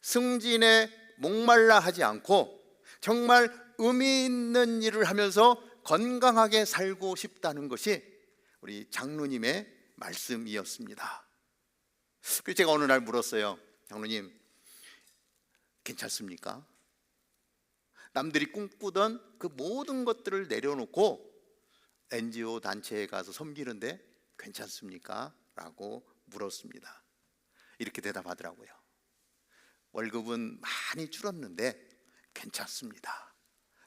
승진에 목말라 하지 않고 정말 의미 있는 일을 하면서 건강하게 살고 싶다는 것이 우리 장로님의 말씀이었습니다. 그래서 제가 어느 날 물었어요. 장로님, 괜찮습니까? 남들이 꿈꾸던 그 모든 것들을 내려놓고 NGO 단체에 가서 섬기는데 괜찮습니까? 라고 물었습니다. 이렇게 대답하더라고요. 월급은 많이 줄었는데 괜찮습니다.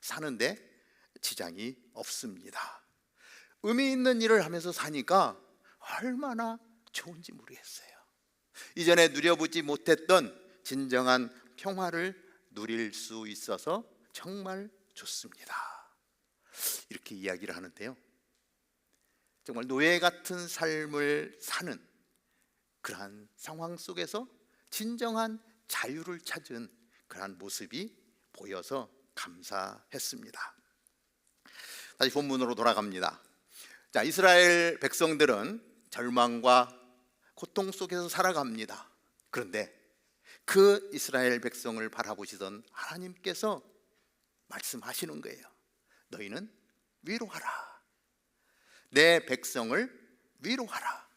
사는데 지장이 없습니다. 의미 있는 일을 하면서 사니까 얼마나 좋은지 모르겠어요. 이전에 누려보지 못했던 진정한 평화를 누릴 수 있어서 정말 좋습니다. 이렇게 이야기를 하는데요, 정말 노예 같은 삶을 사는 그러한 상황 속에서 진정한 자유를 찾은 그러한 모습이 보여서 감사했습니다. 다시 본문으로 돌아갑니다. 자, 이스라엘 백성들은 절망과 고통 속에서 살아갑니다. 그런데 그 이스라엘 백성을 바라보시던 하나님께서 말씀하시는 거예요. 너희는 위로하라. 내 백성을 위로하라.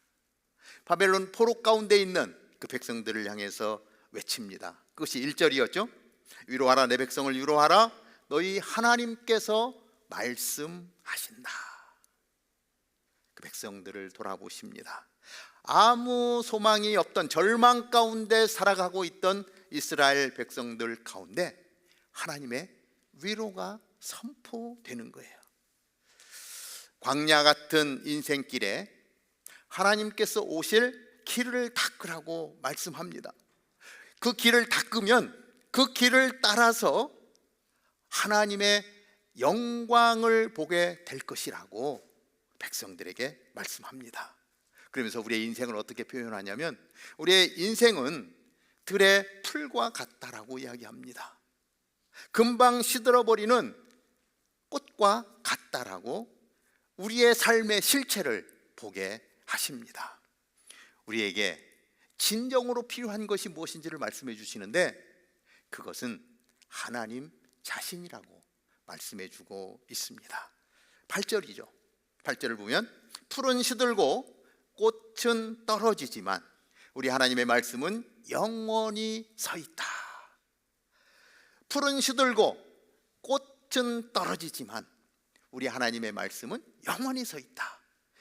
바벨론 포로 가운데 있는 그 백성들을 향해서 외칩니다. 그것이 1절이었죠. 위로하라, 내 백성을 위로하라. 너희 하나님께서 말씀하신다. 그 백성들을 돌아보십니다. 아무 소망이 없던 절망 가운데 살아가고 있던 이스라엘 백성들 가운데 하나님의 위로가 선포되는 거예요. 광야 같은 인생길에 하나님께서 오실 길을 닦으라고 말씀합니다. 그 길을 닦으면 그 길을 따라서 하나님의 영광을 보게 될 것이라고 백성들에게 말씀합니다. 그러면서 우리의 인생을 어떻게 표현하냐면 우리의 인생은 들의 풀과 같다라고 이야기합니다. 금방 시들어버리는 꽃과 같다라고 우리의 삶의 실체를 보게 하십니다. 우리에게 진정으로 필요한 것이 무엇인지를 말씀해 주시는데 그것은 하나님 자신이라고 말씀해 주고 있습니다. 8절이죠. 8절을 보면 풀은 시들고 꽃은 떨어지지만 우리 하나님의 말씀은 영원히 서 있다. 풀은 시들고 꽃은 떨어지지만 우리 하나님의 말씀은 영원히 서 있다.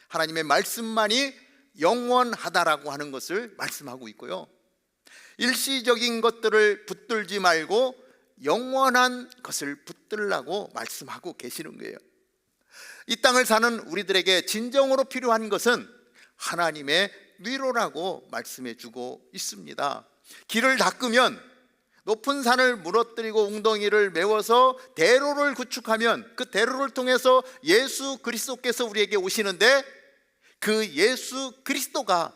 하나님의 말씀만이 영원하다라고 하는 것을 말씀하고 있고요, 일시적인 것들을 붙들지 말고 영원한 것을 붙들라고 말씀하고 계시는 거예요. 이 땅을 사는 우리들에게 진정으로 필요한 것은 하나님의 위로라고 말씀해 주고 있습니다. 길을 닦으면, 높은 산을 무너뜨리고 웅덩이를 메워서 대로를 구축하면 그 대로를 통해서 예수 그리스도께서 우리에게 오시는데, 그 예수 그리스도가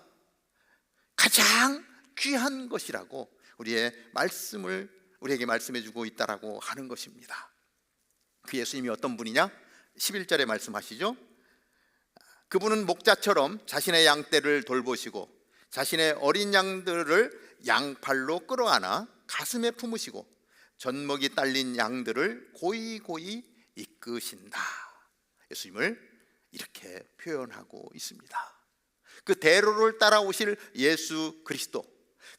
가장 귀한 것이라고 우리에게 말씀해 주고 있다라고 하는 것입니다. 그 예수님이 어떤 분이냐? 11절에 말씀하시죠. 그분은 목자처럼 자신의 양떼를 돌보시고 자신의 어린 양들을 양팔로 끌어안아 가슴에 품으시고 젖먹이 딸린 양들을 고이고이 이끄신다. 예수님을 이렇게 표현하고 있습니다. 그 대로를 따라오실 예수 그리스도,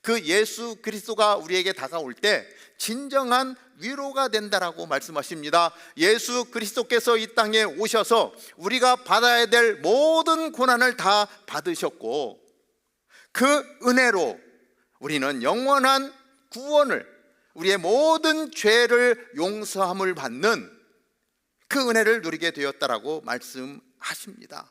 그 예수 그리스도가 우리에게 다가올 때 진정한 위로가 된다라고 말씀하십니다. 예수 그리스도께서 이 땅에 오셔서 우리가 받아야 될 모든 고난을 다 받으셨고, 그 은혜로 우리는 영원한 구원을, 우리의 모든 죄를 용서함을 받는 그 은혜를 누리게 되었다라고 말씀하십니다.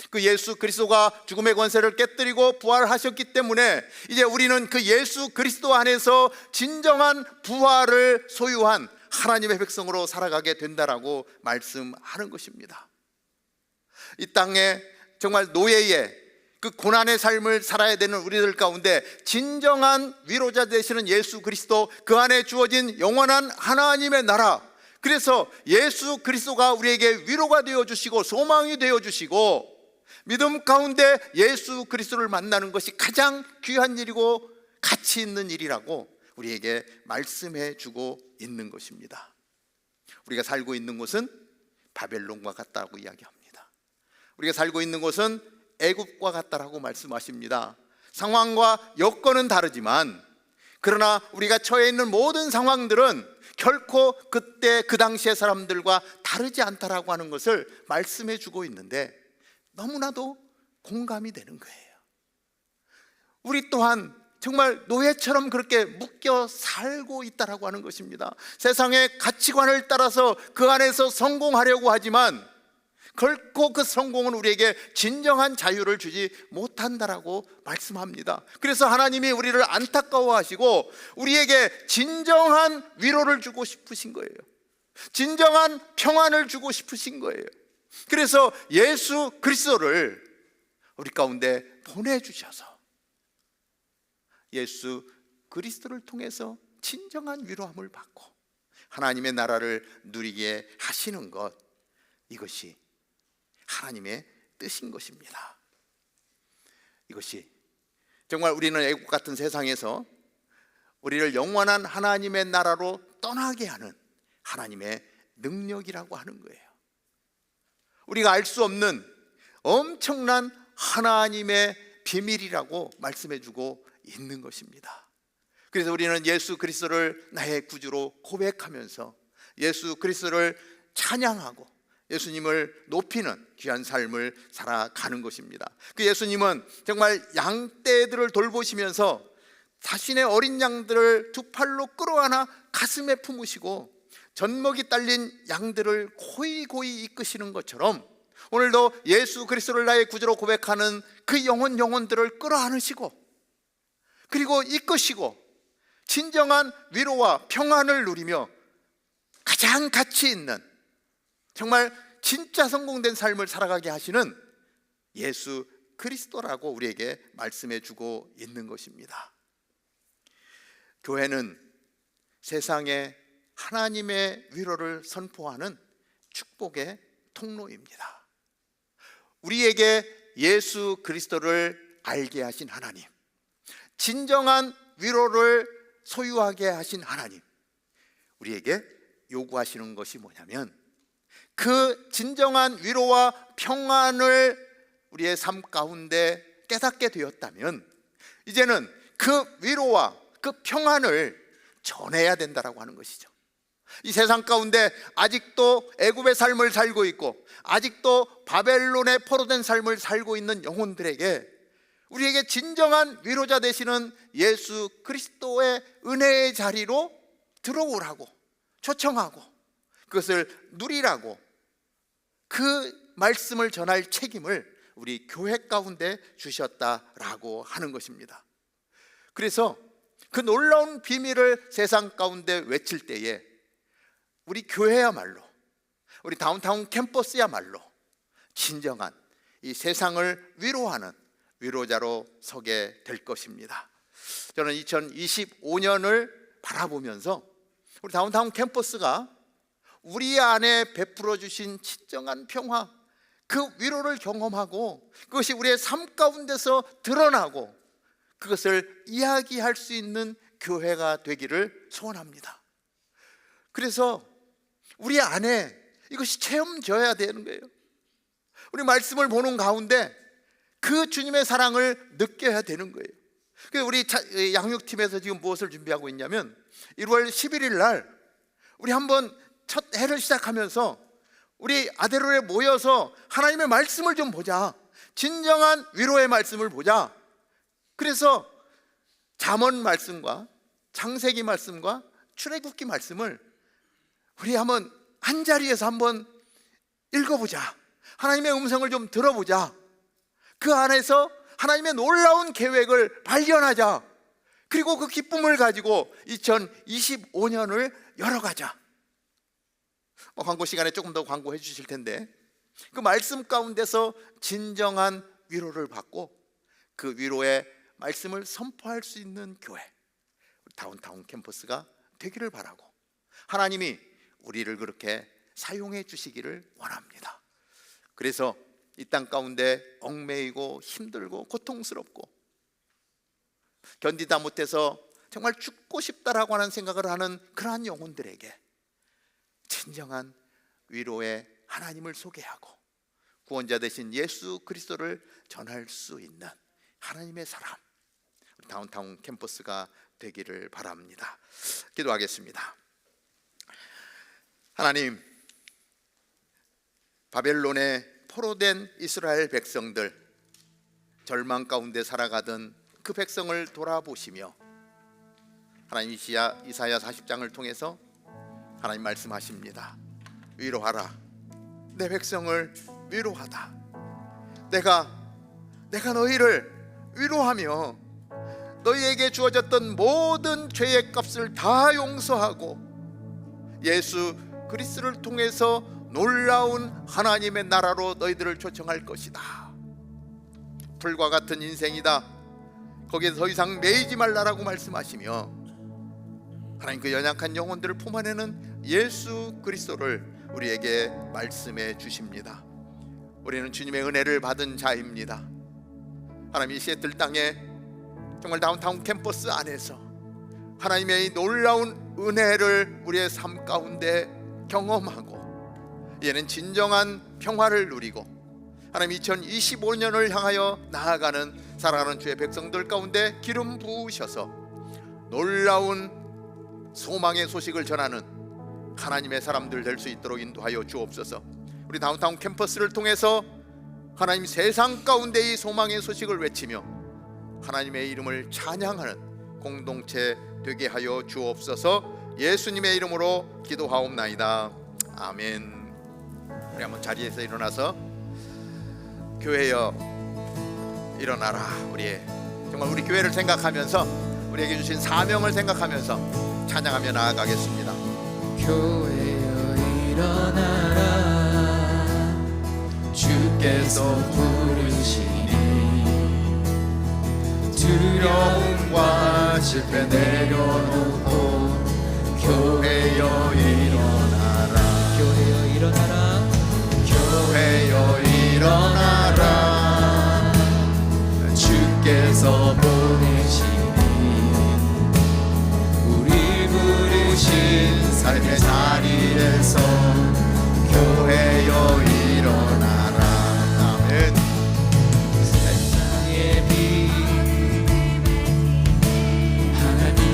그 예수 그리스도가 죽음의 권세를 깨뜨리고 부활하셨기 때문에 이제 우리는 그 예수 그리스도 안에서 진정한 부활을 소유한 하나님의 백성으로 살아가게 된다라고 말씀하는 것입니다. 이 땅에 정말 노예의 그 고난의 삶을 살아야 되는 우리들 가운데 진정한 위로자 되시는 예수 그리스도, 그 안에 주어진 영원한 하나님의 나라, 그래서 예수 그리스도가 우리에게 위로가 되어주시고 소망이 되어주시고 믿음 가운데 예수 그리스도를 만나는 것이 가장 귀한 일이고 가치 있는 일이라고 우리에게 말씀해 주고 있는 것입니다. 우리가 살고 있는 곳은 바벨론과 같다고 이야기합니다. 우리가 살고 있는 곳은 애굽과 같다라고 말씀하십니다. 상황과 여건은 다르지만, 그러나 우리가 처해 있는 모든 상황들은 결코 그때 그 당시의 사람들과 다르지 않다라고 하는 것을 말씀해 주고 있는데 너무나도 공감이 되는 거예요. 우리 또한 정말 노예처럼 그렇게 묶여 살고 있다라고 하는 것입니다. 세상의 가치관을 따라서 그 안에서 성공하려고 하지만 결코 그 성공은 우리에게 진정한 자유를 주지 못한다라고 말씀합니다. 그래서 하나님이 우리를 안타까워하시고 우리에게 진정한 위로를 주고 싶으신 거예요. 진정한 평안을 주고 싶으신 거예요. 그래서 예수 그리스도를 우리 가운데 보내주셔서 예수 그리스도를 통해서 진정한 위로함을 받고 하나님의 나라를 누리게 하시는 것, 이것이 하나님의 뜻인 것입니다. 이것이 정말 우리는 애국 같은 세상에서 우리를 영원한 하나님의 나라로 떠나게 하는 하나님의 능력이라고 하는 거예요. 우리가 알 수 없는 엄청난 하나님의 비밀이라고 말씀해주고 있는 것입니다. 그래서 우리는 예수 그리스도를 나의 구주로 고백하면서 예수 그리스도를 찬양하고 예수님을 높이는 귀한 삶을 살아가는 것입니다. 그 예수님은 정말 양떼들을 돌보시면서 자신의 어린 양들을 두 팔로 끌어안아 가슴에 품으시고 젖먹이 딸린 양들을 고이고이 이끄시는 것처럼 오늘도 예수 그리스도를 나의 구주로 고백하는 그 영혼들을 끌어안으시고 그리고 이끄시고 진정한 위로와 평안을 누리며 가장 가치 있는 정말 진짜 성공된 삶을 살아가게 하시는 예수 그리스도라고 우리에게 말씀해 주고 있는 것입니다. 교회는 세상에 하나님의 위로를 선포하는 축복의 통로입니다. 우리에게 예수 그리스도를 알게 하신 하나님, 진정한 위로를 소유하게 하신 하나님, 우리에게 요구하시는 것이 뭐냐면 그 진정한 위로와 평안을 우리의 삶 가운데 깨닫게 되었다면 이제는 그 위로와 그 평안을 전해야 된다라고 하는 것이죠. 이 세상 가운데 아직도 애굽의 삶을 살고 있고 아직도 바벨론의 포로된 삶을 살고 있는 영혼들에게 우리에게 진정한 위로자 되시는 예수 그리스도의 은혜의 자리로 들어오라고 초청하고 그것을 누리라고 그 말씀을 전할 책임을 우리 교회 가운데 주셨다라고 하는 것입니다. 그래서 그 놀라운 비밀을 세상 가운데 외칠 때에 우리 교회야말로, 우리 다운타운 캠퍼스야말로 진정한 이 세상을 위로하는 위로자로 서게 될 것입니다. 저는 2025년을 바라보면서 우리 다운타운 캠퍼스가 우리 안에 베풀어 주신 진정한 평화, 그 위로를 경험하고 그것이 우리의 삶 가운데서 드러나고 그것을 이야기할 수 있는 교회가 되기를 소원합니다. 그래서 우리 안에 이것이 체험져야 되는 거예요. 우리 말씀을 보는 가운데 그 주님의 사랑을 느껴야 되는 거예요. 그래서 우리 양육팀에서 지금 무엇을 준비하고 있냐면 1월 11일 날 우리 한번 첫 해를 시작하면서 우리 아데로에 모여서 하나님의 말씀을 좀 보자. 진정한 위로의 말씀을 보자. 그래서 잠언 말씀과 창세기 말씀과 출애굽기 말씀을 우리 한번 한 자리에서 한번 읽어보자. 하나님의 음성을 좀 들어보자. 그 안에서 하나님의 놀라운 계획을 발견하자. 그리고 그 기쁨을 가지고 2025년을 열어가자. 광고 시간에 조금 더 광고해 주실 텐데, 그 말씀 가운데서 진정한 위로를 받고 그 위로의 말씀을 선포할 수 있는 교회, 다운타운 캠퍼스가 되기를 바라고 하나님이 우리를 그렇게 사용해 주시기를 원합니다. 그래서 이 땅 가운데 얽매이고 힘들고 고통스럽고 견디다 못해서 정말 죽고 싶다라고 하는 생각을 하는 그러한 영혼들에게 진정한 위로의 하나님을 소개하고 구원자 되신 예수 그리스도를 전할 수 있는 하나님의 사람, 다운타운 캠퍼스가 되기를 바랍니다. 기도하겠습니다. 하나님, 바벨론에 포로된 이스라엘 백성들, 절망 가운데 살아가던 그 백성을 돌아보시며 하나님, 이사야 40장을 통해서 하나님 말씀하십니다. 위로하라, 내 백성을 위로하다. 내가 너희를 위로하며 너희에게 주어졌던 모든 죄의 값을 다 용서하고 예수 그리스도를 통해서 놀라운 하나님의 나라로 너희들을 초청할 것이다. 불과 같은 인생이다. 거기에 더 이상 매이지 말라라고 말씀하시며 하나님, 그 연약한 영혼들을 품어내는 예수 그리스도를 우리에게 말씀해 주십니다. 우리는 주님의 은혜를 받은 자입니다. 하나님, 이 시애틀 땅에 정말 다운타운 캠퍼스 안에서 하나님의 이 놀라운 은혜를 우리의 삶 가운데 경험하고 이제는 진정한 평화를 누리고 하나님 2025년을 향하여 나아가는 살아가는 주의 백성들 가운데 기름 부으셔서 놀라운 소망의 소식을 전하는 하나님의 사람들 될 수 있도록 인도하여 주옵소서. 우리 다운타운 캠퍼스를 통해서 하나님 세상 가운데 이 소망의 소식을 외치며 하나님의 이름을 찬양하는 공동체 되게 하여 주옵소서. 예수님의 이름으로 기도하옵나이다. 아멘. 우리 한번 자리에서 일어나서 교회여 일어나라. 정말 우리 교회를 생각하면서 우리에게 주신 사명을 생각하면서 찬양하며 나아가겠습니다. 교회여 일어나라, 주께서 부르시니 두려움과 실패 내려놓고 교회여 일어나라, 교회여 일어나라, 교회여 일어나라, 주께서 보내시니 우리 부르신 삶의 자리에서 교회여 일어나라. 아멘. 세상의 빛 하나님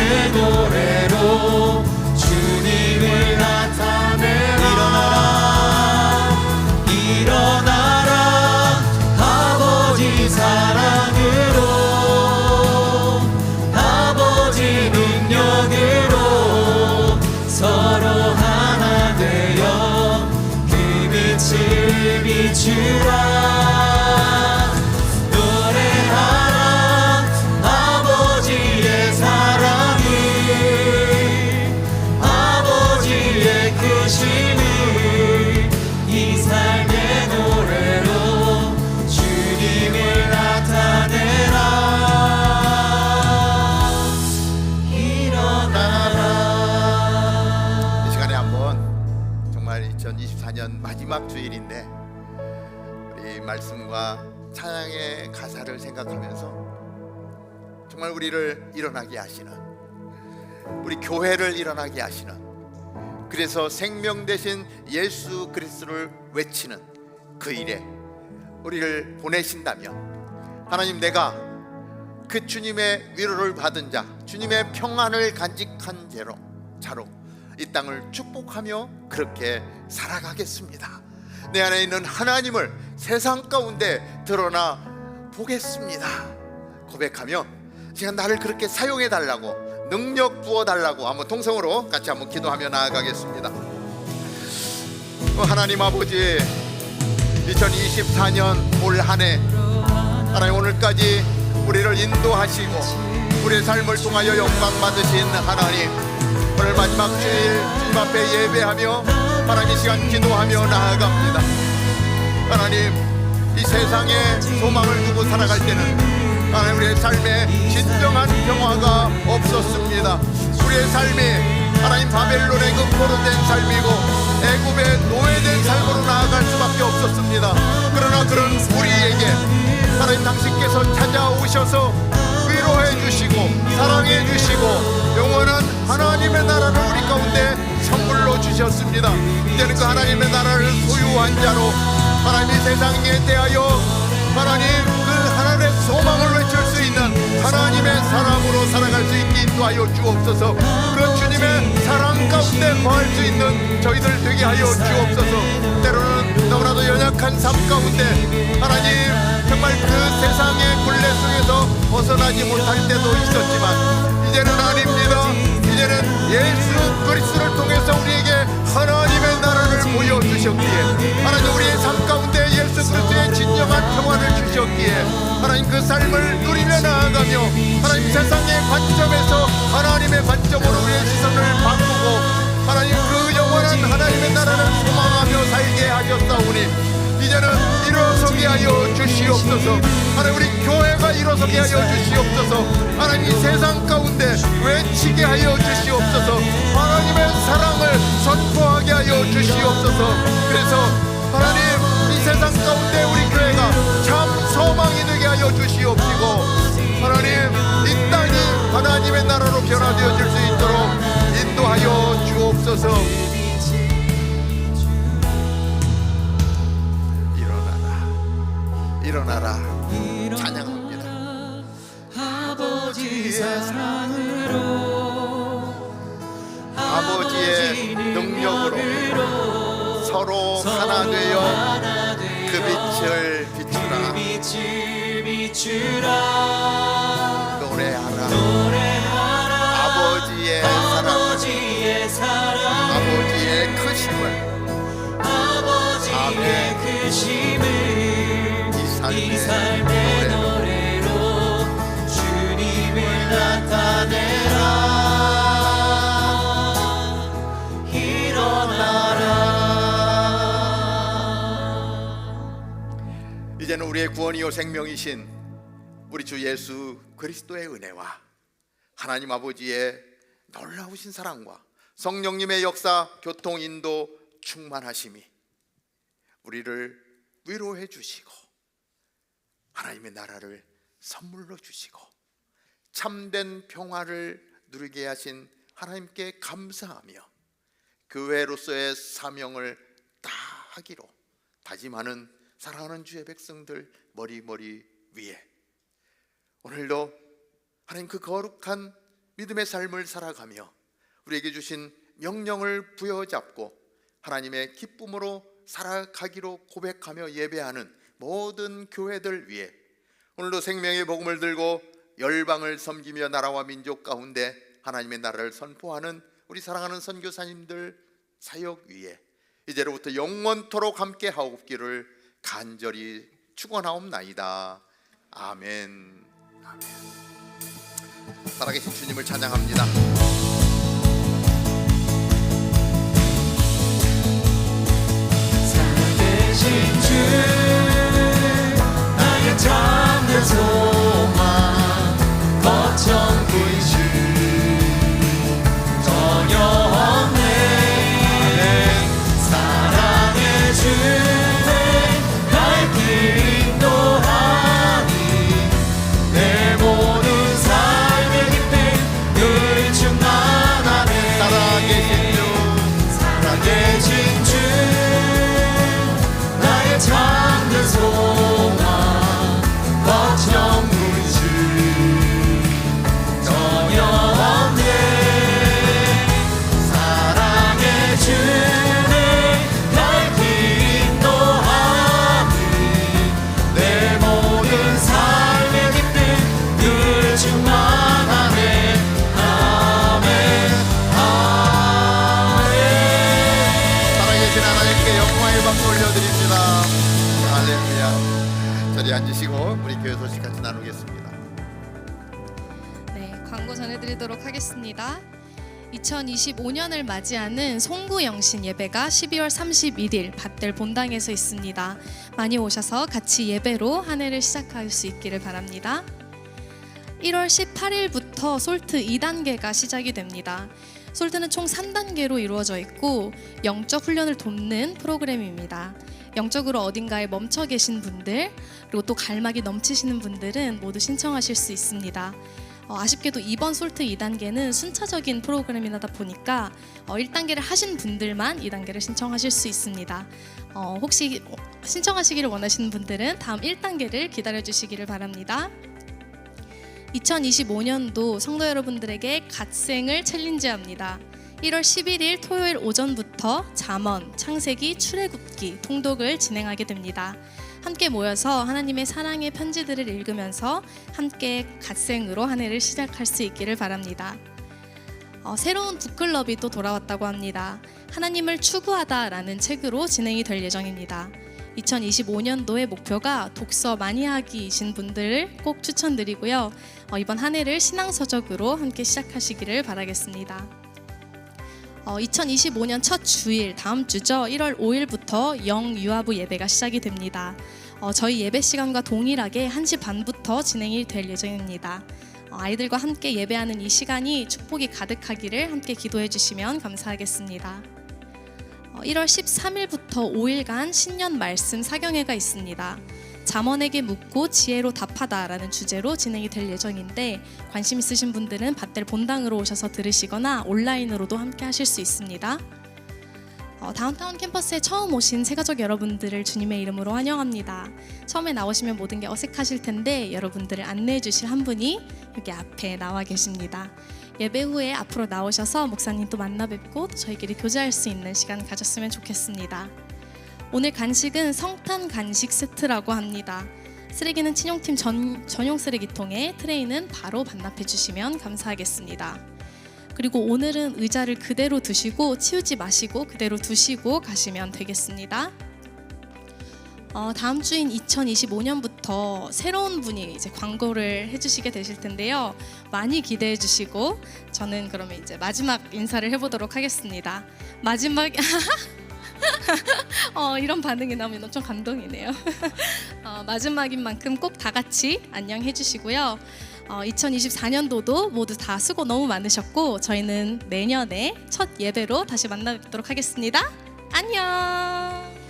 삶의 노래로 주님을 나타내라. 일어나라 아버지 사랑으로 아버지 능력으로 서로 하나 되어 그 빛을 비추라. 노래하라 아버지의 사랑을 아버지의 크심을 이 삶의 노래로 주님을 나타내라. 일어나라. 이 시간에 한번 정말 2024년 마지막 주일인데 우리 말씀과 찬양의 가사를 생각하면서 정말 우리를 일어나게 하시는, 우리 교회를 일어나게 하시는, 그래서 생명 대신 예수 그리스도를 외치는 그 일에 우리를 보내신다면 하나님, 내가 그 주님의 위로를 받은 자, 주님의 평안을 간직한 자로 이 땅을 축복하며 그렇게 살아가겠습니다. 내 안에 있는 하나님을 세상 가운데 드러나 보겠습니다 고백하며 지금 나를 그렇게 사용해 달라고, 능력 부어 달라고 한번 통성으로 같이 한번 기도하며 나아가겠습니다. 하나님 아버지, 2024년 올 한 해 하나님 오늘까지 우리를 인도하시고 우리의 삶을 통하여 영광 받으신 하나님, 오늘 마지막 주일 주님 앞에 예배하며 하나님 이 시간 기도하며 나아갑니다. 하나님, 이 세상에 소망을 두고 살아갈 때는 하나님 우리의 삶에 진정한 평화가 없었습니다. 우리의 삶이 하나님 바벨론의 금포로 된 삶이고 애굽의 노예된 삶으로 나아갈 수밖에 없었습니다. 그러나 그런 우리에게 하나님 당신께서 찾아오셔서 위로해 주시고 사랑해 주시고 영원한 하나님의 나라를 우리 가운데 선물로 주셨습니다. 이제는 그 하나님의 나라를 소유한 자로 하나님이 세상에 대하여 하나님 그 하나님의 소망을 외칠 수 있는 하나님의 사람으로 살아갈 수 있게 인도하여 주옵소서. 그 주님의 사랑 가운데 거할 수 있는 저희들 되게 하여 주옵소서. 때로는 너무나도 연약한 삶 가운데 하나님 정말 그 세상의 굴레 속에서 벗어나지 못할 때도 있었지만 이제는 아닙니다. 이제는 예수 그리스도를 통해서 우리에게 하나님의 나라를 보여주셨기에 하나님 우리의 삶 가운데 예수 그리스도의 진정한 평안을 주셨기에 하나님 그 삶을 누리며 나아가며 하나님 세상의 관점에서 하나님의 관점으로 우리의 시선을 바꾸고 하나님 그 영원한 하나님의 나라를 소망하며 살게 하셨사오니 이제는 일어서게 하여 주시옵소서. 하나님 우리 교회가 일어서게 하여 주시옵소서. 하나님 이 세상 가운데 외치게 하여 주시옵소서. 하나님의 사랑을 선포하게 하여 주시옵소서. 그래서 하나님 이 세상 가운데 우리 교회가 참 소망이 되게 하여 주시옵시고 하나님 이 땅이 하나님의 나라로 변화되어질 수 있도록 인도하여 주옵소서. 일어나라 찬양합니다. 아버지의 사랑으로 아버지의 능력으로 서로 하나 되어 그 빛을 비추라. 노래하라 아버지의 사랑을 아버지의 크심을 아버지의 크심을 이 삶의 노래로 주님을 나타내라. 일어나라. 이제는 우리의 구원이요 생명이신 우리 주 예수 그리스도의 은혜와 하나님 아버지의 놀라우신 사랑과 성령님의 역사, 교통, 인도, 충만하심이 우리를 위로해 주시고 하나님의 나라를 선물로 주시고 참된 평화를 누리게 하신 하나님께 감사하며 교회로서의 사명을 다하기로 다짐하는 사랑하는 주의 백성들 머리 위에 오늘도 하나님 그 거룩한 믿음의 삶을 살아가며 우리에게 주신 명령을 부여잡고 하나님의 기쁨으로 살아가기로 고백하며 예배하는 모든 교회들 위해 오늘도 생명의 복음을 들고 열방을 섬기며 나라와 민족 가운데 하나님의 나라를 선포하는 우리 사랑하는 선교사님들 사역 위에 이제로부터 영원토록 함께 하옵기를 간절히 축원하옵나이다. 아멘. 아멘. 살아계신 주님을 찬양합니다. 살아계신 주 나의 참된 소망 걱정 근심 전혀 없네. 사랑의 주내 나의 길 인도하니 내 모든 삶의 기쁨 늘 충만하네. 살아계신 주 나의 참된 소망 걱정 근심 전혀 없네. 사랑의 주내 나의 길 인도하니 내 모든 삶의 기쁨 늘 충만하네. 아멘 아멘. 살아계신 하나님께 영광의 박수 올려드립니다. 할렐루야. 자리에 앉으시고 우리 교회 소식 같이 나누겠습니다. 네, 광고 전해드리도록 하겠습니다. 2025년을 맞이하는 송구영신 예배가 12월 31일 밭들 본당에서 있습니다. 많이 오셔서 같이 예배로 한 해를 시작할 수 있기를 바랍니다. 1월 18일부터 솔트 2단계가 시작이 됩니다. 솔트는 총 3단계로 이루어져 있고 영적 훈련을 돕는 프로그램입니다. 영적으로 어딘가에 멈춰 계신 분들 그리고 또 갈망이 넘치시는 분들은 모두 신청하실 수 있습니다. 아쉽게도 이번 솔트 2단계는 순차적인 프로그램이다 보니까 1단계를 하신 분들만 2단계를 신청하실 수 있습니다. 혹시 신청하시기를 원하시는 분들은 다음 1단계를 기다려주시기를 바랍니다. 2025년도 성도 여러분들에게 갓생을 챌린지합니다. 1월 11일 토요일 오전부터 잠언, 창세기, 출애굽기, 통독을 진행하게 됩니다. 함께 모여서 하나님의 사랑의 편지들을 읽으면서 함께 갓생으로 한 해를 시작할 수 있기를 바랍니다. 새로운 북클럽이 또 돌아왔다고 합니다. 하나님을 추구하다라는 책으로 진행이 될 예정입니다. 2025년도의 목표가 독서 많이 하기이신 분들을 꼭 추천드리고요. 이번 한 해를 신앙서적으로 함께 시작하시기를 바라겠습니다. 2025년 첫 주일 다음 주죠. 1월 5일부터 영유아부 예배가 시작이 됩니다. 저희 예배 시간과 동일하게 1시 반부터 진행이 될 예정입니다. 아이들과 함께 예배하는 이 시간이 축복이 가득하기를 함께 기도해 주시면 감사하겠습니다. 1월 13일부터 5일간 신년 말씀 사경회가 있습니다. 잠언에게 묻고 지혜로 답하다라는 주제로 진행이 될 예정인데 관심 있으신 분들은 밭들 본당으로 오셔서 들으시거나 온라인으로도 함께 하실 수 있습니다. 다운타운 캠퍼스에 처음 오신 새가족 여러분들을 주님의 이름으로 환영합니다. 처음에 나오시면 모든 게 어색하실 텐데 여러분들을 안내해 주실 한 분이 여기 앞에 나와 계십니다. 예배 후에 앞으로 나오셔서 목사님 또 만나 뵙고 또 저희끼리 교제할 수 있는 시간 가졌으면 좋겠습니다. 오늘 간식은 성탄 간식 세트라고 합니다. 쓰레기는 친용팀 전용 쓰레기통에, 트레이는 바로 반납해 주시면 감사하겠습니다. 그리고 오늘은 의자를 그대로 두시고 치우지 마시고 그대로 두시고 가시면 되겠습니다. 다음 주인 2025년부터 새로운 분이 이제 광고를 해주시게 되실 텐데요. 많이 기대해 주시고 저는 그러면 이제 마지막 인사를 해보도록 하겠습니다. 마지막 이런 반응이 나오면 엄청 감동이네요. 마지막인 만큼 꼭 다 같이 안녕해 주시고요. 2024년도도 모두 다 수고 너무 많으셨고 저희는 내년에 첫 예배로 다시 만나 뵙도록 하겠습니다. 안녕.